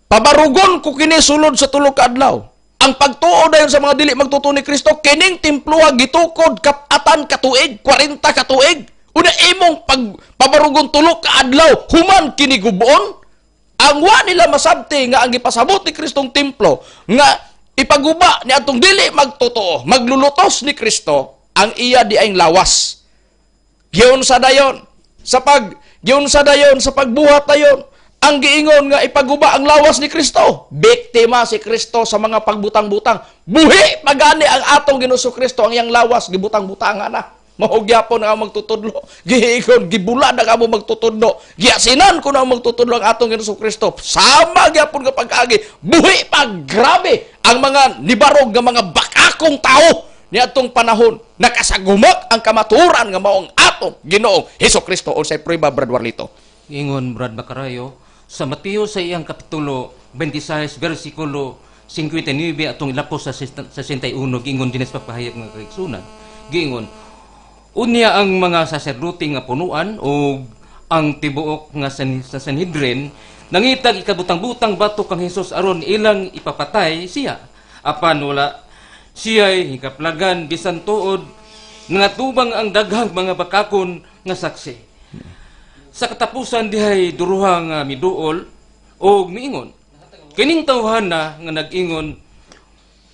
[SPEAKER 2] Pabarugon ko kini sulod sa tulo ka adlaw. Ang pagtuo dayon sa mga dili magtutuo ni Kristo, kining templo gitukod kapatan ka tuig, 40 ka tuig. Una imong pabarugon tulo ka adlaw, human kini gubon. Ang wa nila masabti nga ang gipasabot ni Kristong templo nga ipaguba ni atong dili magtotoo, maglulutos ni Kristo, ang iya di ay lawas. Giyon sa dayon sa pagbuhat dayon, ang giingon nga ipaguba ang lawas ni Kristo. Biktima si Kristo sa mga pagbutang-butang. Buhi pagani ang atong Ginoong Kristo, ang iyang lawas gibutang-butangan na. Mahugyapon nga magtutudlo. Gihigon, gibulad nga mo magtutudlo. Giasinan ko na magtutudlo ang atong Ginoong Kristo. Sama gyapon nga pag-agi. Buhi pa, grabe ang mga nibarog nga mga bakakong tao ni atong panahon. Nakasagumak ang kamaturan nga maong atong Ginoong Hesus Kristo. O sa prueba, Brad Warlito.
[SPEAKER 3] Ingon Brad Macarayo, sa Mateo sa iyang kapitulo 26 versikulo 59 atong ilapos sa 61 giingon dinis papahayag nga kaigsunan. Giingon, unya ang mga saserdote nga punuan o ang tibuok nga sa Sanhedrin nangitag ikabutang-butang batok kang Hesus aron ilang ipapatay siya. Apan wala siya'y hikaplagan bisan tuod nangatubang ang daghang mga bakakon nga saksi. Sa katapusan dihay duruhang miduol o miingon, kining tawhana nga nag-ingon,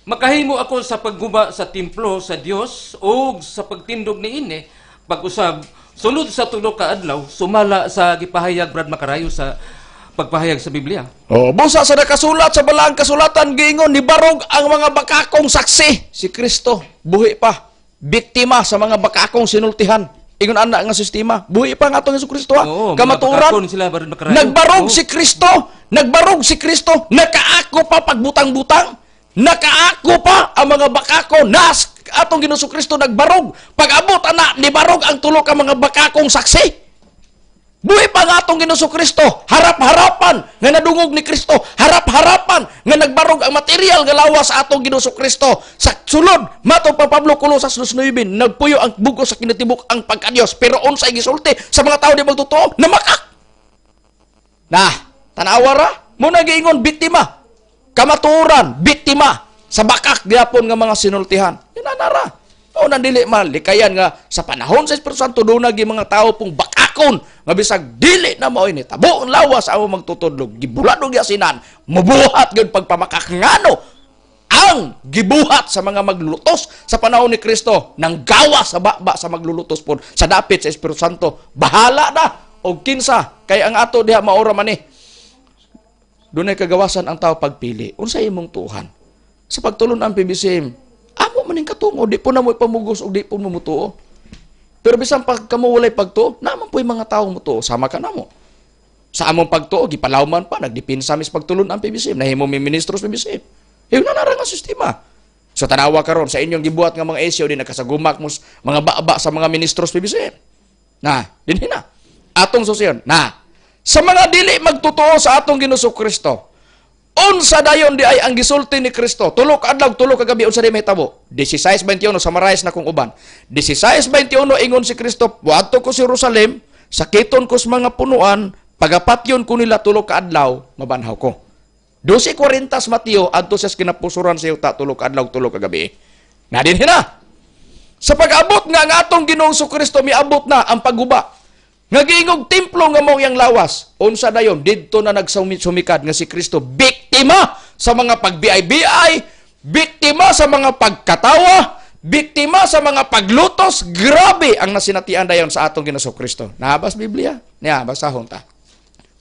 [SPEAKER 3] makahimo ako sa pagguba sa templo sa Dios o sa pagtindog ni ini, pag-usab, sulod sa tulo ka adlaw, sumala sa gipahayag Brad Macarayo sa pagpahayag sa Biblia.
[SPEAKER 2] Busa sa nakasulat sa balaang kasulatan, giingon, nibarog ang mga bakakong saksi. Si Kristo, buhi pa, biktima sa mga bakakong sinultihan. Ingon anak nga sistema, buhi pa nga itong Yesu Kristo ha.
[SPEAKER 3] Oo,
[SPEAKER 2] Kamaturan,
[SPEAKER 3] sila,
[SPEAKER 2] nagbarog si Kristo, nakaako pa pagbutang-butang, nakaako pa ang mga bakako, nas atong Ginoong Kristo nagbarog, pag-abot ana, nibarog ang tulo ka mga bakakong saksi. Buhi pa nga atong Ginoong Kristo, harap-harapan nga nadungog ni Kristo, harap-harapan nga nagbarog ang material nga lawas sa atong Ginoong Kristo. Sa sulod, matong pa Pablo Colosas 2:9, nagpuyo ang bugos sa kinatibuk ang pagkadios, pero unsay gisulti sa mga tao di magtotoo, namakak. Tanawara, muna giingon biktima, kamaturan, biktima sa bakak gyapon nga mga sinultihan. Yananara. O nandili malikayan nga sa panahon sa Espiritu Santo doon nagi mga tao pong bakakon nga bisag dili na mao ini tabo ang lawas amo magtutudlog gibulad og yasinan mabuhat gyud pagpamakak ngano ang gibuhat sa mga maglulutos sa panahon ni Kristo nang gawa sa baba sa maglulutos pod sa dapit sa Espiritu Santo bahala na og kinsa kay ang ato diha maura man ni dunay kagawasan ang tao pagpili unsay imong tuhan sa pagtulon ang PBCM. Amo maning katungo, di po na mo ipamugos o di po mo mutuo. Pero bisan pag kamo walay pagtuo, naman po yung mga tao mutuo, sama ka na mo. Sa among pagtuo, gipalawman pa, nagdipinsa mis pagtulon ang PBCM, nahimo mi ministro sa PBCM. Yung nanarang ang sistema. So tanawa karon sa inyong gibuhat nga mga esyo, di nakasagumak mo mga baba sa mga ministro sa PBCM. Dinhi na. Atong susyon, sa mga dili magtutuo sa atong Ginoong Kristo, o unsa dayon di ay ang gisulti ni Kristo. Tulo ka adlaw, tulo ka gabi unsa di mahitabo. 16:21 summarize na kong uban. 16:21 ingon si Kristo, "Buadto ko sa Jerusalem, sakiton ko sa mga punuan, pagapatyon ko nila tulo ka adlaw, mabanhaw ko." 12:40 Mateo adto sa kinapusuran sa yuta tulo ka adlaw, tulo ka gabi. Nadinhi na. Sa pag-abot nga ang atong Ginoong Kristo miabot na ang pagguba. Nga giingog templo nga mao yang lawas. Unsa dayon didto na nagsumikad nga si Kristo biktima sa mga pagbiay-biay, biktima sa mga pagkatawa, biktima sa mga paglutos. Grabe ang nasinatian dayon sa atong Ginoong Kristo. Nahabas Biblia? Niya basahon ta.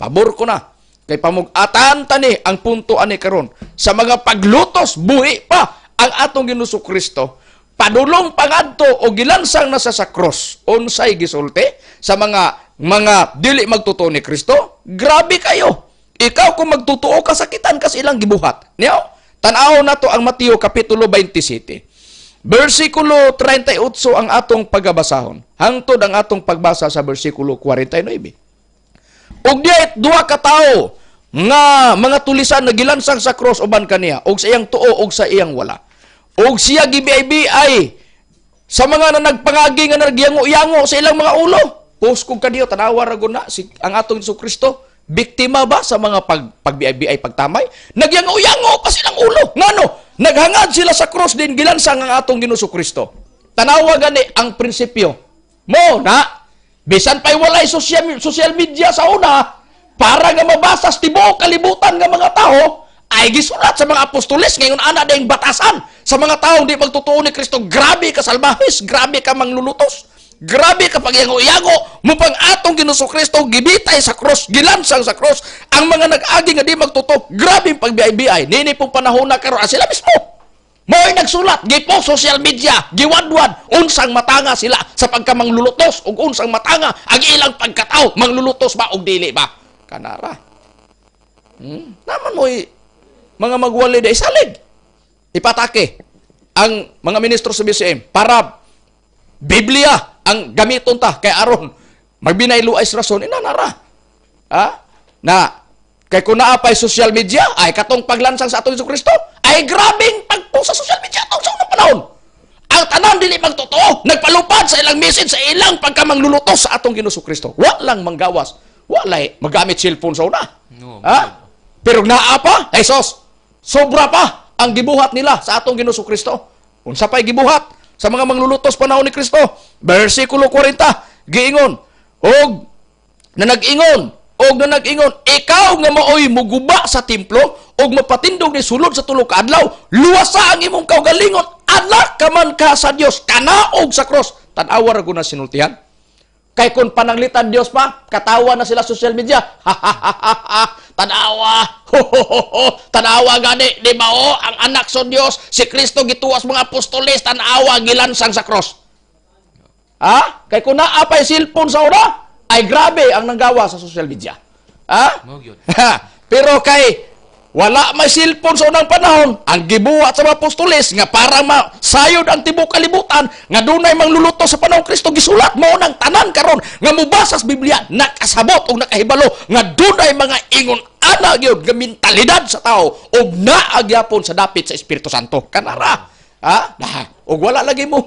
[SPEAKER 2] Pabor ko na. Kay pamug-atan tani ang punto ani karon sa mga paglutos buhi pa ang atong Ginoong Kristo. Padulong pangadto o gilansang na sa cross. Unsay gisulti sa mga dili magtutuo ni Kristo? Grabe kayo. Ikaw kung magtutuo ka sakitan kas ilang gibuhat. Niyo, tan-aw na to ang Mateo kapitulo 27. Versikulo 38 ang atong pagabasahon. Hangtod ang atong pagbasa sa versikulo 49. Og diay duha ka tawo nga mga tulisan na gilansang sa cross uban kaniya og sa iyang tuo og sa iyang wala. Og siya gibiay-biay sa mga na nagpangagi nga nagyango-yango sa ilang mga ulo. Pus kung kaniyo tanawa ra gud na si ang atong Hesus Kristo biktima ba sa mga pagbiay-biay pagtamay? Nagyango-yango pa silang ulo. Ngano? Naghangad sila sa cross din gilansang ang atong Hesus Kristo. Tanawa gani ang prinsipyo. Mo na bisan pay walay social media sa una para nga mabasa sa tibuok kalibutan nga mga tao ay gisulat sa mga apostoles ngayon ana dayong batasan sa mga taong di magtutuo ni Kristo. Grabe ka salbahis, grabe ka manglulutos, grabe ka pagyango-yango mo pang atong Ginoong Kristo gibitay sa cross, gilansang sa cross ang mga nag-agi nga di magtutuo. Grabe pagbiay-biay nini pong panahon na karon sila mismo mo'y nagsulat gipo social media giwadwad unsang matanga sila sa pagkamanglulutos ug unsang matanga ang ilang pagkatao manglulutos ba og dili ba kanara. Naman mo'y mga magwali day salig. Ipatake ang mga ministro sa BCM para Biblia ang gamiton ta kay aron magbinayluay sa rason inanara. Na kay kun naa pay social media ay katong paglansang sa atong Hesus Kristo ay grabing pagpo sa social media atong sa unang panahon. Ang tanan dili magtotoo, nagpalupad sa ilang message sa ilang pagkamanglulutos sa atong Ginoong Kristo. Wa lang manggawas, walay magamit cellphone sa una.
[SPEAKER 3] No,
[SPEAKER 2] Pero naa pa, Jesus, sobra pa ang gibuhat nila sa atong Ginoong Kristo. Unsa pay gibuhat sa mga manglulutos panahon ni Kristo? Versikulo 40, giingon, na nag-ingon, ikaw nga maoy muguba sa templo og mapatindog ni sulod sa tulo ka adlaw, luwasa ang imong kaugalingon, anak ka man ka sa Dios, kanaog sa cross. Tan-awa ra guna sinultihan. Kay kung pananglitan Dios pa, katawa na sila social media. Tanawa. Tanawa gani, di ba ang anak sa Dios, si Kristo gituwas mga apostoles, tanawa gilansang sa cross. Kay kung naapay cellphone sa una, ay grabe ang nanggawa sa social media.
[SPEAKER 3] mo gyud.
[SPEAKER 2] Pero kay wala may cellphone sa unang panahon, ang gibuhat sa mga apostoles nga para masayod ang tibok kalibutan nga dunay mangluluto sa panahon Kristo gisulat mo nang tanan karon nga mubasa sa Biblia nakasabot o nakahibalo nga dunay mga ingon ana gyud nga mentalidad sa tao ug naagyapon sa dapit sa Espiritu Santo kanara. Ug wala lagi mo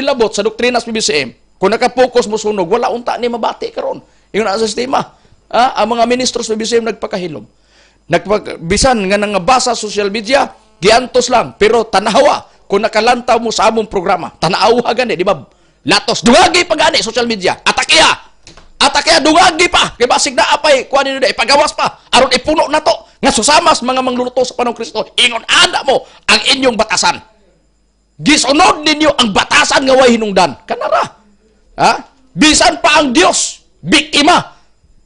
[SPEAKER 2] labot sa doktrina sa BCM. Kung nakapokus mo sunog, wala unta ni mabati karon. Ingon na sa sistema. Ang mga ministro sa BCM nagpakahilom. Bisan nga nangabasa social media, giantos lang. Pero tanawa, kung nakalantaw mo sa among programa, tanawa gani, di ba? Latos, dungagi pa gani social media. Atakiya, dungagi pa. Kaya basig na apay, kuha nyo na, ipagawas pa. Aron ipuno na to. Nga susamas mga mangluluto sa panahon Kristo. Ingon, anda mo ang inyong batasan. Gisunod ninyo ang batasan nga way hinungdan. Kanara. Bisan pa ang Dios biktima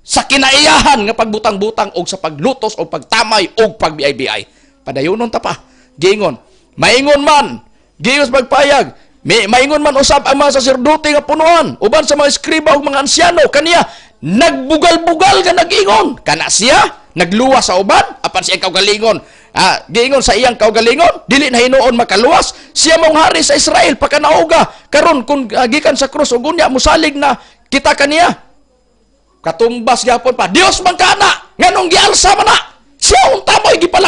[SPEAKER 2] sa kinaiyahan nga pagbutang-butang o sa paglutos o pagtamay o pagbiay-biay. Padayunon ta pa. Giingon, maingon man, giingos magpayag, maingon man usab ang mga saserdote nga punuan, uban sa mga eskriba o mga ansyano, kaniya, nagbugal-bugal nga nag-ingon. Kana siya, nagluwas sa uban, apan siya kaugalingon. Giingon sa iyang kaugalingon, dili na hinuon makaluwas, siya mong hari sa Israel, pakanauga, karon kung gikan sa krus, ugunya, musalig na kita kaniya. Katumbas gyapon pa, Dios man kana, nganong gialsa man na, siya unta mo'y gipala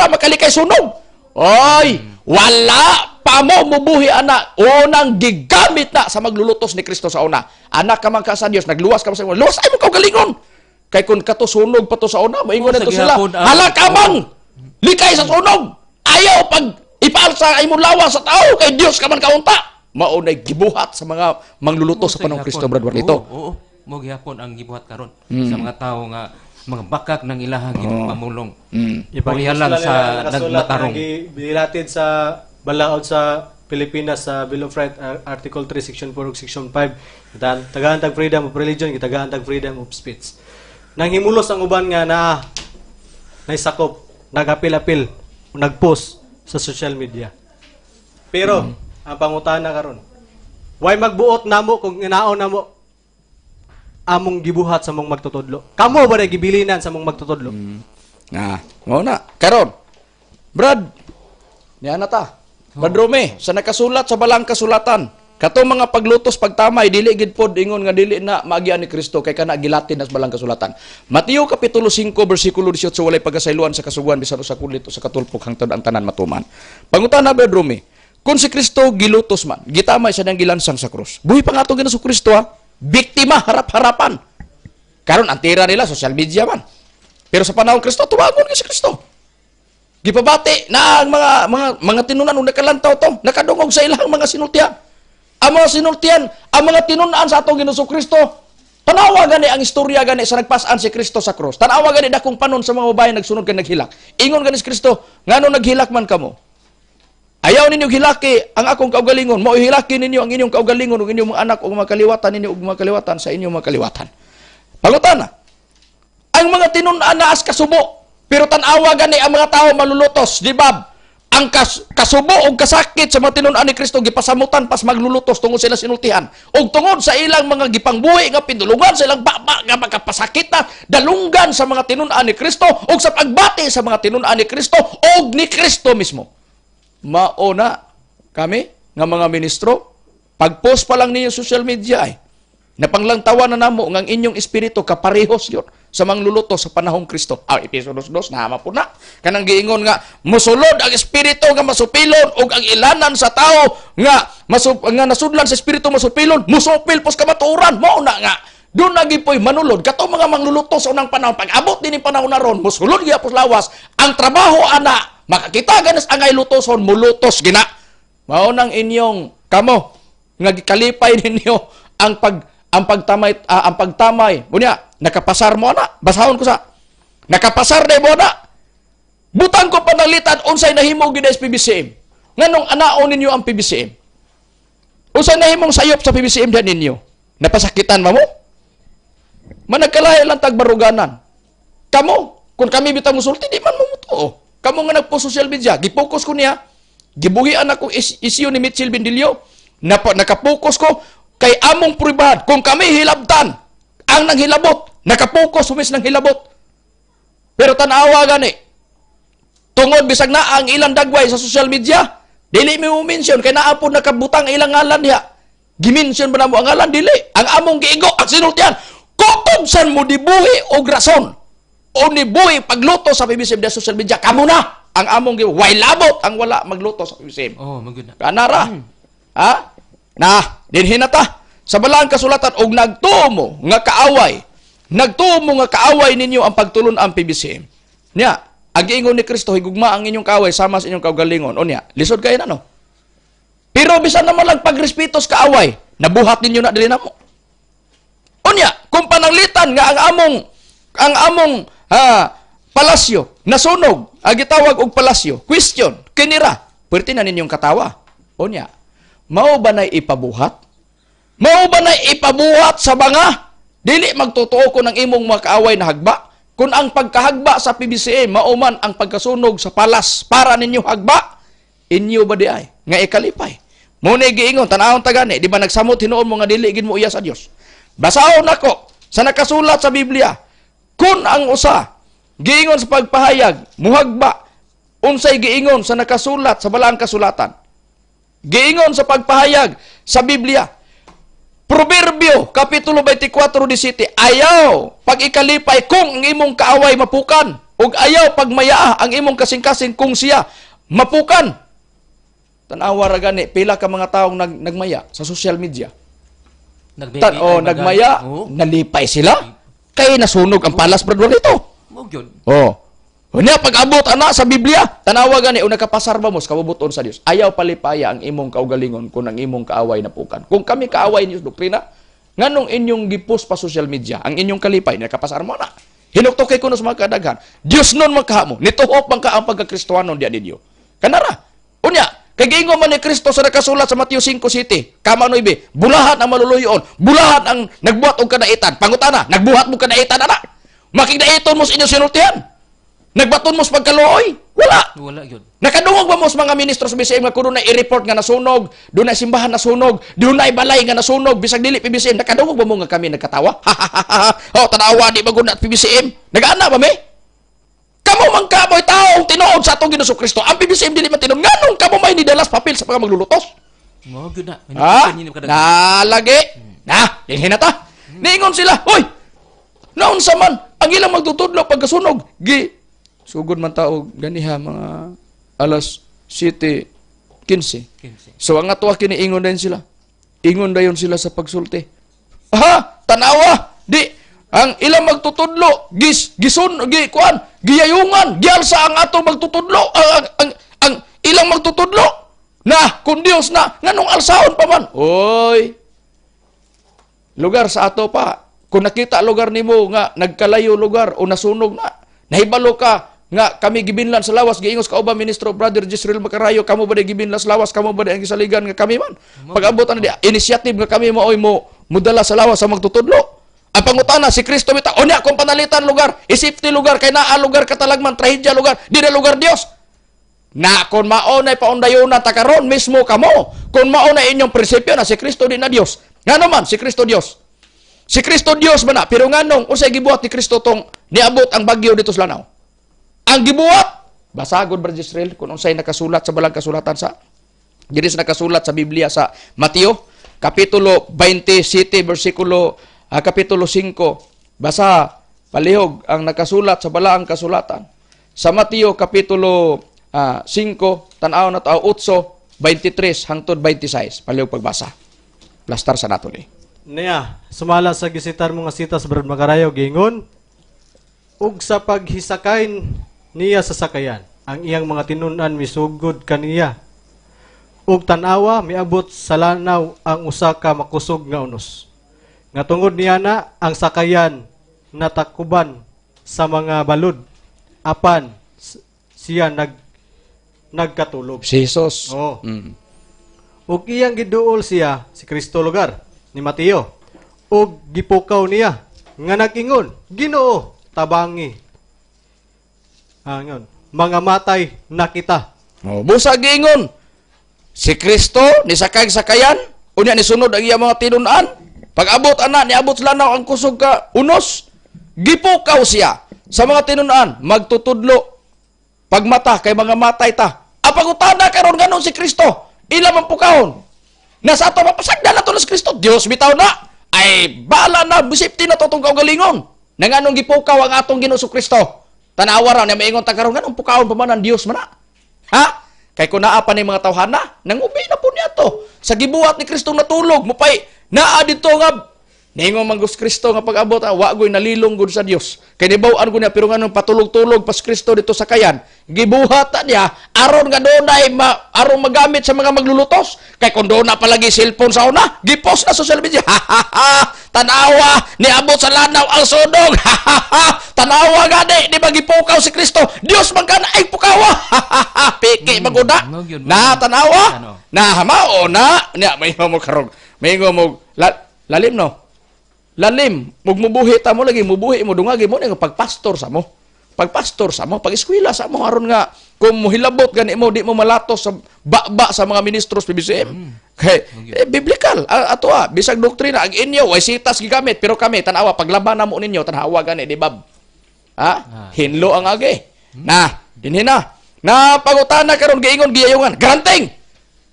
[SPEAKER 2] para makalikay sunog. Oy, wala pa mo mubuhi anak. Unang gigamit na sa maglulutos ni Kristo sa una. Anak ka man ka sa Dios, nagluwas ka man sa una. Luwas ay mo kaugalingon. Kay kun kato sunog pa to sa una, moingon na to
[SPEAKER 3] Sige,
[SPEAKER 2] sila.
[SPEAKER 3] hapon,
[SPEAKER 2] Hala ka man, likay sa sunog. Ayaw pag ipaalsa ay mo lawas sa tao kay Dios ka man kaunta. Maunay gibuhat sa mga manglulutos sa panahon Kristo, Brad Warlito.
[SPEAKER 3] Oo, mo gihapon ang gibuhat karon sa mga tao nga mga bakak ng ilahang pamulong. Pagyalang sa nagmatarong.
[SPEAKER 5] Bilatid sa balaod sa Pilipinas sa Bill of Rights, Article 3, Section 4, ug Section 5. Tagaan tag freedom of religion, tagaan tag freedom of speech. Nang himulos ang uban nga na naisakop, nag-apil-apil, nag-post sa social media. Pero, ang pangutana karon, why magbuot namo kung inaon namo among gibuhat sa mong magtutudlo? Kamo ba na gibilinan sa mong magtutudlo?
[SPEAKER 2] Mao na. Karon, Brad, niya na ta. Brad Rome, sa nakasulat sa balang kasulatan, katong mga paglutos pagtamay, dili gid pod ingon nga dili na maagian ni Kristo kay kana gilatin as balang kasulatan. Mateo kapitulo 5 bersikulo 18, walay pagkasayloan sa kasuguan bisan sa kulit o sa katulpok hangtod ang tanan matuman. Pangutana, Brad Rome, kung si Kristo gilutos man, gitamay sa nang gilansang sa krus. Buhi pa nga to Ginoong Kristo ha. Biktima harap-harapan. Karon ang tira nila social media man. Pero sa panahon Kristo tuwagon ni si Kristo. Gipabati na ang mga tinunan ug nakalantaw to, nakadungog sa ilang mga sinultian. Ang mga sinultian, ang mga tinunan sa atong Ginoong Kristo, tanawa gani ang istorya gani sa nagpasan si Kristo sa krus. Tanawa gani dakong panon sa mga babaye nagsunod kay naghilak. Ingon gani si Kristo, ngano naghilak man kamo? Ayaw ninyo hilaki ang akong kaugalingon. Mao hilaki ninyo ang inyong kaugalingon ug inyong mga anak ug mga kaliwatan ninyo ug mga kaliwatan sa inyong mga kaliwatan. Pangutana. Ang mga tinun-an naas kasubo, pero tan-awa gani ang mga tao malulutos, di ba? Ang kasubo ug kasakit sa mga tinun-an ni Kristo gipasamutan pas maglulutos tungod sila sinultihan. Ug tungod sa ilang mga gipangbuhi nga pindulugan sa ilang baba nga magkapasakit na dalunggan sa mga tinun-an ni Kristo ug sa pagbati sa mga tinun-an ni Kristo ug ni Kristo mismo. Mauna kami nga mga ministro, pag-post pa lang ninyo social media ay napanglangtawan na namo ng inyong espiritu kaparehos yon sa mangluluto sa panahong Kristo. Episodos 2 nama po na. Kanang giingon nga mosulod ang espiritu nga masupilon ug ang ilanan sa tao nga nasudlan sa espiritu masupilon, musupil pos kamatuoran. Mauna nga doon nagipoy manulod kato mga mangluluto sa unang panahon. Pag abot din yung panahon na ron, musulod gyapon lawas ang trabaho ana. Makakita ganas angay lutoson, mulutos gina. Mao nang inyong kamo nga gikalipay ninyo ang pagtamay. Unya, nakapasar mo na. Basahon ko sa nakapasar na mo na. Butang ko pananglitan unsay nahimo gid sa PBCM. Nganong anaon ninyo ang PBCM? Unsay nahimong sayop sa PBCM dan ninyo? Napasakitan mo? Managkalahi lang tagbaruganan. Kamo, kung kami bitang musulti, di man mo mutuo. Kamu nga nagpo-social media, gipokus ko niya, gibuhian ako isyu ni Mitchell Bendilio, nakapokus ko kay among pribad. Kung kami hilabtan, ang nanghilabot, nakapokus humis ng hilabot. Pero tanawa gani, tungod bisag na ang ilang dagway sa social media, dili mo mention, kay naapon nakabutang ilang ngalan niya. Gimension ba na mo ang ngalan? Dili. Ang among giigo, ang sinultian, kutubsan mo dibuhi o grason. O nibuhi pagluto sa PBCM sa social media, kamo na ang among way labot ang wala magluto sa PBCM.
[SPEAKER 3] Oh, magud na.
[SPEAKER 2] Kanara. Ha? Na, dinhin na ta. Sa balang kasulatan og nagtumo nga kaaway ninyo ang pagtulon ang PBCM. Nya, ag-ingon ni Kristo higugma ang inyong kaaway sama sa inyong kaugalingon. O niya, lisod kayo na no. Pero bisan naman lang pagrespeto sa kaaway, nabuhat ninyo na dili namo. O niya, kung pananglitan nga ang among palasyo, nasunog, agitawag og palasyo, question, kinira, pwerte na ninyong katawa. O niya, mao ba na ipabuhat? Mao ba na ipabuhat sa banga? Dili magtotoo ko ng imong mga kaaway na hagba? Kung ang pagkahagba sa PBCM, mao man ang pagkasunog sa palas para ninyo hagba, inyo ba di ay? Nga ikalipay. Muna giingon, tanahon tagani, di ba nagsamot hinuon mo nga dili gid mo iya sa Dios? Basahon ako sa nakasulat sa Biblia, kung ang usa, giingon sa pagpahayag, muhagba, unsay giingon sa nakasulat sa balang kasulatan. Giingon sa pagpahayag sa Biblia, Proverbio, Kapitulo 24:17, ayaw pag ikalipay kung ang imong kaaway mapukan, ug ayaw pag mayaa ang imong kasing-kasing kung siya mapukan. Tanawa ra gani, pila ka mga taong nagmaya sa social media. Nagmaya, nalipay sila. Kay nasunog ang palas, brother, dito.
[SPEAKER 3] Mo gyud.
[SPEAKER 2] Unya pag-abot ana sa Biblia, tanawa gani o nakapasarba mo sa kabubuton sa Dios. Ayaw palipaya ang imong kaugalingon kung ang imong kaaway napukan. Kung kami kaaway niyo doktrina, nganong inyong gipos pa social media, ang inyong kalipay nakapasarmo na. Hinuktok kay kuno sa mga kadaghan. Dios nun magkahamo, nituhok man ka ang pagka-Kristohanon diya ninyo. Kanara. Unya, kay giingon man ni Kristo sa nakasulat sa Mateo 5:7, kama no ibe, bulahan ang maluluyon, bulahan ang nagbuhat og kadaitan. Pangutana, nagbuhat mo kadaitan ana. Makigdaiton mo sa inyong sinultihan. Nagbaton mo sa pagkaluoy?
[SPEAKER 3] Wala yun.
[SPEAKER 2] Nakadungog ba mo sa mga ministro sa BCM nga kuno na i-report nga nasunog, doon na simbahan nasunog, doon na balay nga nasunog, bisag dili PBCM, nakadungog ba mo nga kami nagkatawa? Tanawa di ba guna at PBCM? Nagaana ba me? Kamo man kamoy taong tinuod sa atong Ginoong Kristo. Ang PBCM dili man tinuod. Nganong kamo may nidalas papel sa mga maglulutos?
[SPEAKER 3] Mo gyud na.
[SPEAKER 2] Nalagi. Dinhin na ta. Niingon sila, hoy! Naunsa man ang ilang magtutudlo pagkasunog? Sugod man tao ganiha mga alas 7:15. So ang ato kini ingon din sila. Ingon dayon sila sa pagsulti. Tanawa, di ang ilang magtutudlo giyayungan, gialsa ang ato magtutudlo, ang ilang magtutudlo. Na kun Dios na nganong alsaon pa man. Oy. Lugar sa ato pa. Kung nakita lugar nimo nga nagkalayo lugar o nasunog na, nahibalo ka nga kami gibinlan sa lawas, giingos ka uba ministro Brother Jisrael Macarayo, kamo ba di gibinlan sa lawas, kamo ba di ang gisaligan nga kami man? Pag-abot na di initiative nga kami maoy mo mudala sa lawas sa magtutudlo. Ang pangutana si Kristo bitaw, unya kung panalitan lugar, isipti lugar kay naa lugar katalagman, trahedya lugar, di na lugar Dios. Na kung maunay paundayonan ta karon mismo kamo, kung maunay inyong prinsipyo na si Kristo di na Dios. Nga naman si Kristo Dios. Si Kristo Dios man na, pero nganong unsay gibuhat ni Kristo tong niabot ang bagyo dito sa lanaw? Ang gibuhat, basagod Brother Israel kung unsay nakasulat sa balang kasulatan sa diri sa nakasulat sa Biblia sa Mateo kapitulo 27 bersikulo kapitulo 5. Basa palihog ang nakasulat sa balang kasulatan. Sa Mateo kapitulo 5 tan-aw na tao 8:23 hangtod 26. Palihog pagbasa. Plastar sa nato ni.
[SPEAKER 5] Niya, sumala sa gisitar mo nga sitas Brad Macarayo, gingon, ug sa paghisakain niya sa sakayan, ang iyang mga tinunan misugod kaniya. Ug tanawa, miabot sa lanaw ang usa ka makusog nga unos. Nga tungod niya na, ang sakayan natakuban sa mga balod. Apan, siya nagkatulog.
[SPEAKER 2] Si Jesus.
[SPEAKER 5] Oo. Ug iyang giduol siya, si Kristo lugar, ni Mateo. O gipukaw niya nga nag-ingon, Ginoo, tabangi. Ngon, mga matay na kita.
[SPEAKER 2] Busa giingon. Si Kristo ni sakay sakayan, unya ni sunod ang iya mga tinunan. Pag-abot ana niabot sa lanaw ang kusog ka unos, gipukaw siya sa mga tinunan, magtutudlo. Pagmata kay mga matay ta. Apagutana karon ganon si Kristo. Ila man pukahon. Nasa ato mapasagda na to na si Kristo. Dios bitaw na. Ay, bala na, bisipti na to itong kaugalingon. Nang anong gipukaw ang atong Ginoo Kristo. Tanawa raw, na maingon tagaroon, ganong pukawon pa man ang Dios man na. Ha? Kay kung naa pa ni mga tawhana, nangubi na po niya to. Sa gibuhat ni Kristo natulog, mupay, naa dito nga, ningon man Gus Kristo nga pag-abot, wagoy nalilong gud sa Dios. Kay nibawaan ko niya, pero nga nung patulog-tulog pas Kristo dito sa kayan, gibuhat niya, aron nga doon ay aron magamit sa mga maglulutos. Kay kung doon na palagi cellphone sa una, gipos na social media. Tanawa, niabot sa lanaw ang sunog. Tanawa gani, di ba gipukaw si Kristo? Dios man ka na ay pukawa. Piki maguda. Na tanawa, na hamao na, may mo karog. May mo lalim no. Lalim, mubuhi ta mo lagi, mubuhi mo dungagi mo nga pagpastor sa mo. Pagpastor sa mo, pag-eskwela sa mo aron nga kung mohilabot gani mo di mo malatos sa baba sa mga ministros PBCM. Kay biblical ato bisag doktrina ang inyo ay sitas gigamit pero kami tanawa paglaban na mo ninyo tanawa gani di bab. Hinlo ang agi. Na, dinhi na. Na pangutana karon giingon giyayongan, garanting.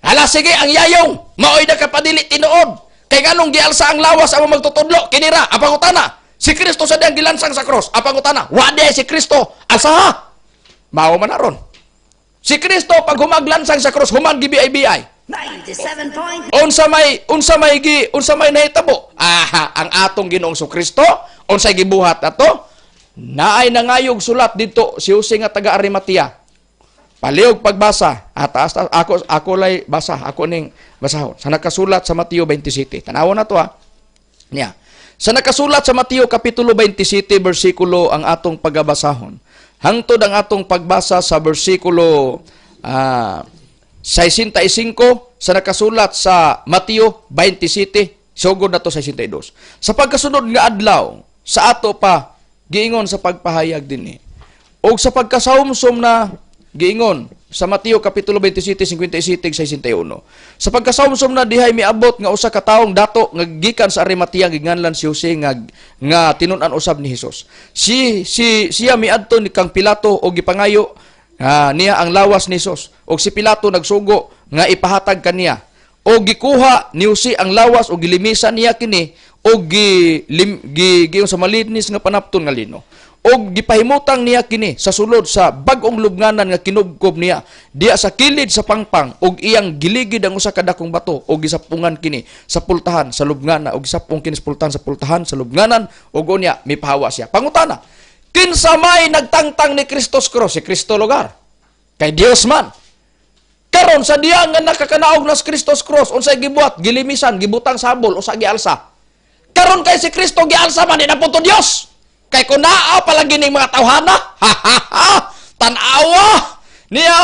[SPEAKER 2] Hala sige ang yayong, maoy na kapadili tinuod. Kay nganong gialsa ang lawas ang magtutudlo kinira apang utana. Si Kristo sa diyang gilansang sa cross apang utana. Wa di si Kristo alsa. Mao man aron. Si Kristo pag humaglansang sa cross humag gibiay-biay.
[SPEAKER 6] 97
[SPEAKER 2] Unsa may nahitabo? Ang atong Ginoong Kristo unsay gibuhat ato? Naay nangayog sulat dito si Jose nga taga Arimatea. Palihog pagbasa. Ako lay basa. Ako ning basahon. Sa nakasulat sa Mateo 27. Tanawon na to Niya. Sa nakasulat sa Mateo Kapitulo 27, versikulo ang atong pagabasahon. Hangtod ang atong pagbasa sa versikulo 65 sa nakasulat sa Mateo 27, sugod na to 62. Sa pagkasunod nga adlaw, sa ato pa, giingon sa pagpahayag din O sa pagkasahumsom na giingon sa Mateo Kapitulo 27, 57, 61. Sa pagkasahumsom na dihay miabot nga usa ka taong dato nga gikan sa Arimatea ginganlan si Jose nga tinun-an usab ni Hesus. Siya miadto ni kang Pilato o gipangayo niya ang lawas ni Hesus. O si Pilato nagsugo nga ipahatag kaniya. O gikuha ni Jose ang lawas o gilimisan niya kini o giyon sa malinis nga panapton nga lino. O gipahimutang niya kini sa sulod sa bag-ong lubnganan nga kinubkob niya diya sa kilid sa pangpang og iyang giligid ang usa ka dakong bato og gisapungan kini sa pultahan sa lubnganan og gisapong kini sa pultahan sa lubnganan og unya mipahawa siya. Pangutana, kinsa may nagtangtang ni Kristos cross? Si Kristo lugar. Kay Dios man. Karon sa diya nga nakakanaog na sa Kristos cross unsay gibuhat? Gilimisan, gibutang sabol usa gialsa. Karon kay si Kristo gialsa man na punto Dios. Kay kung naa palagi ning mga tawhana, tanawa niya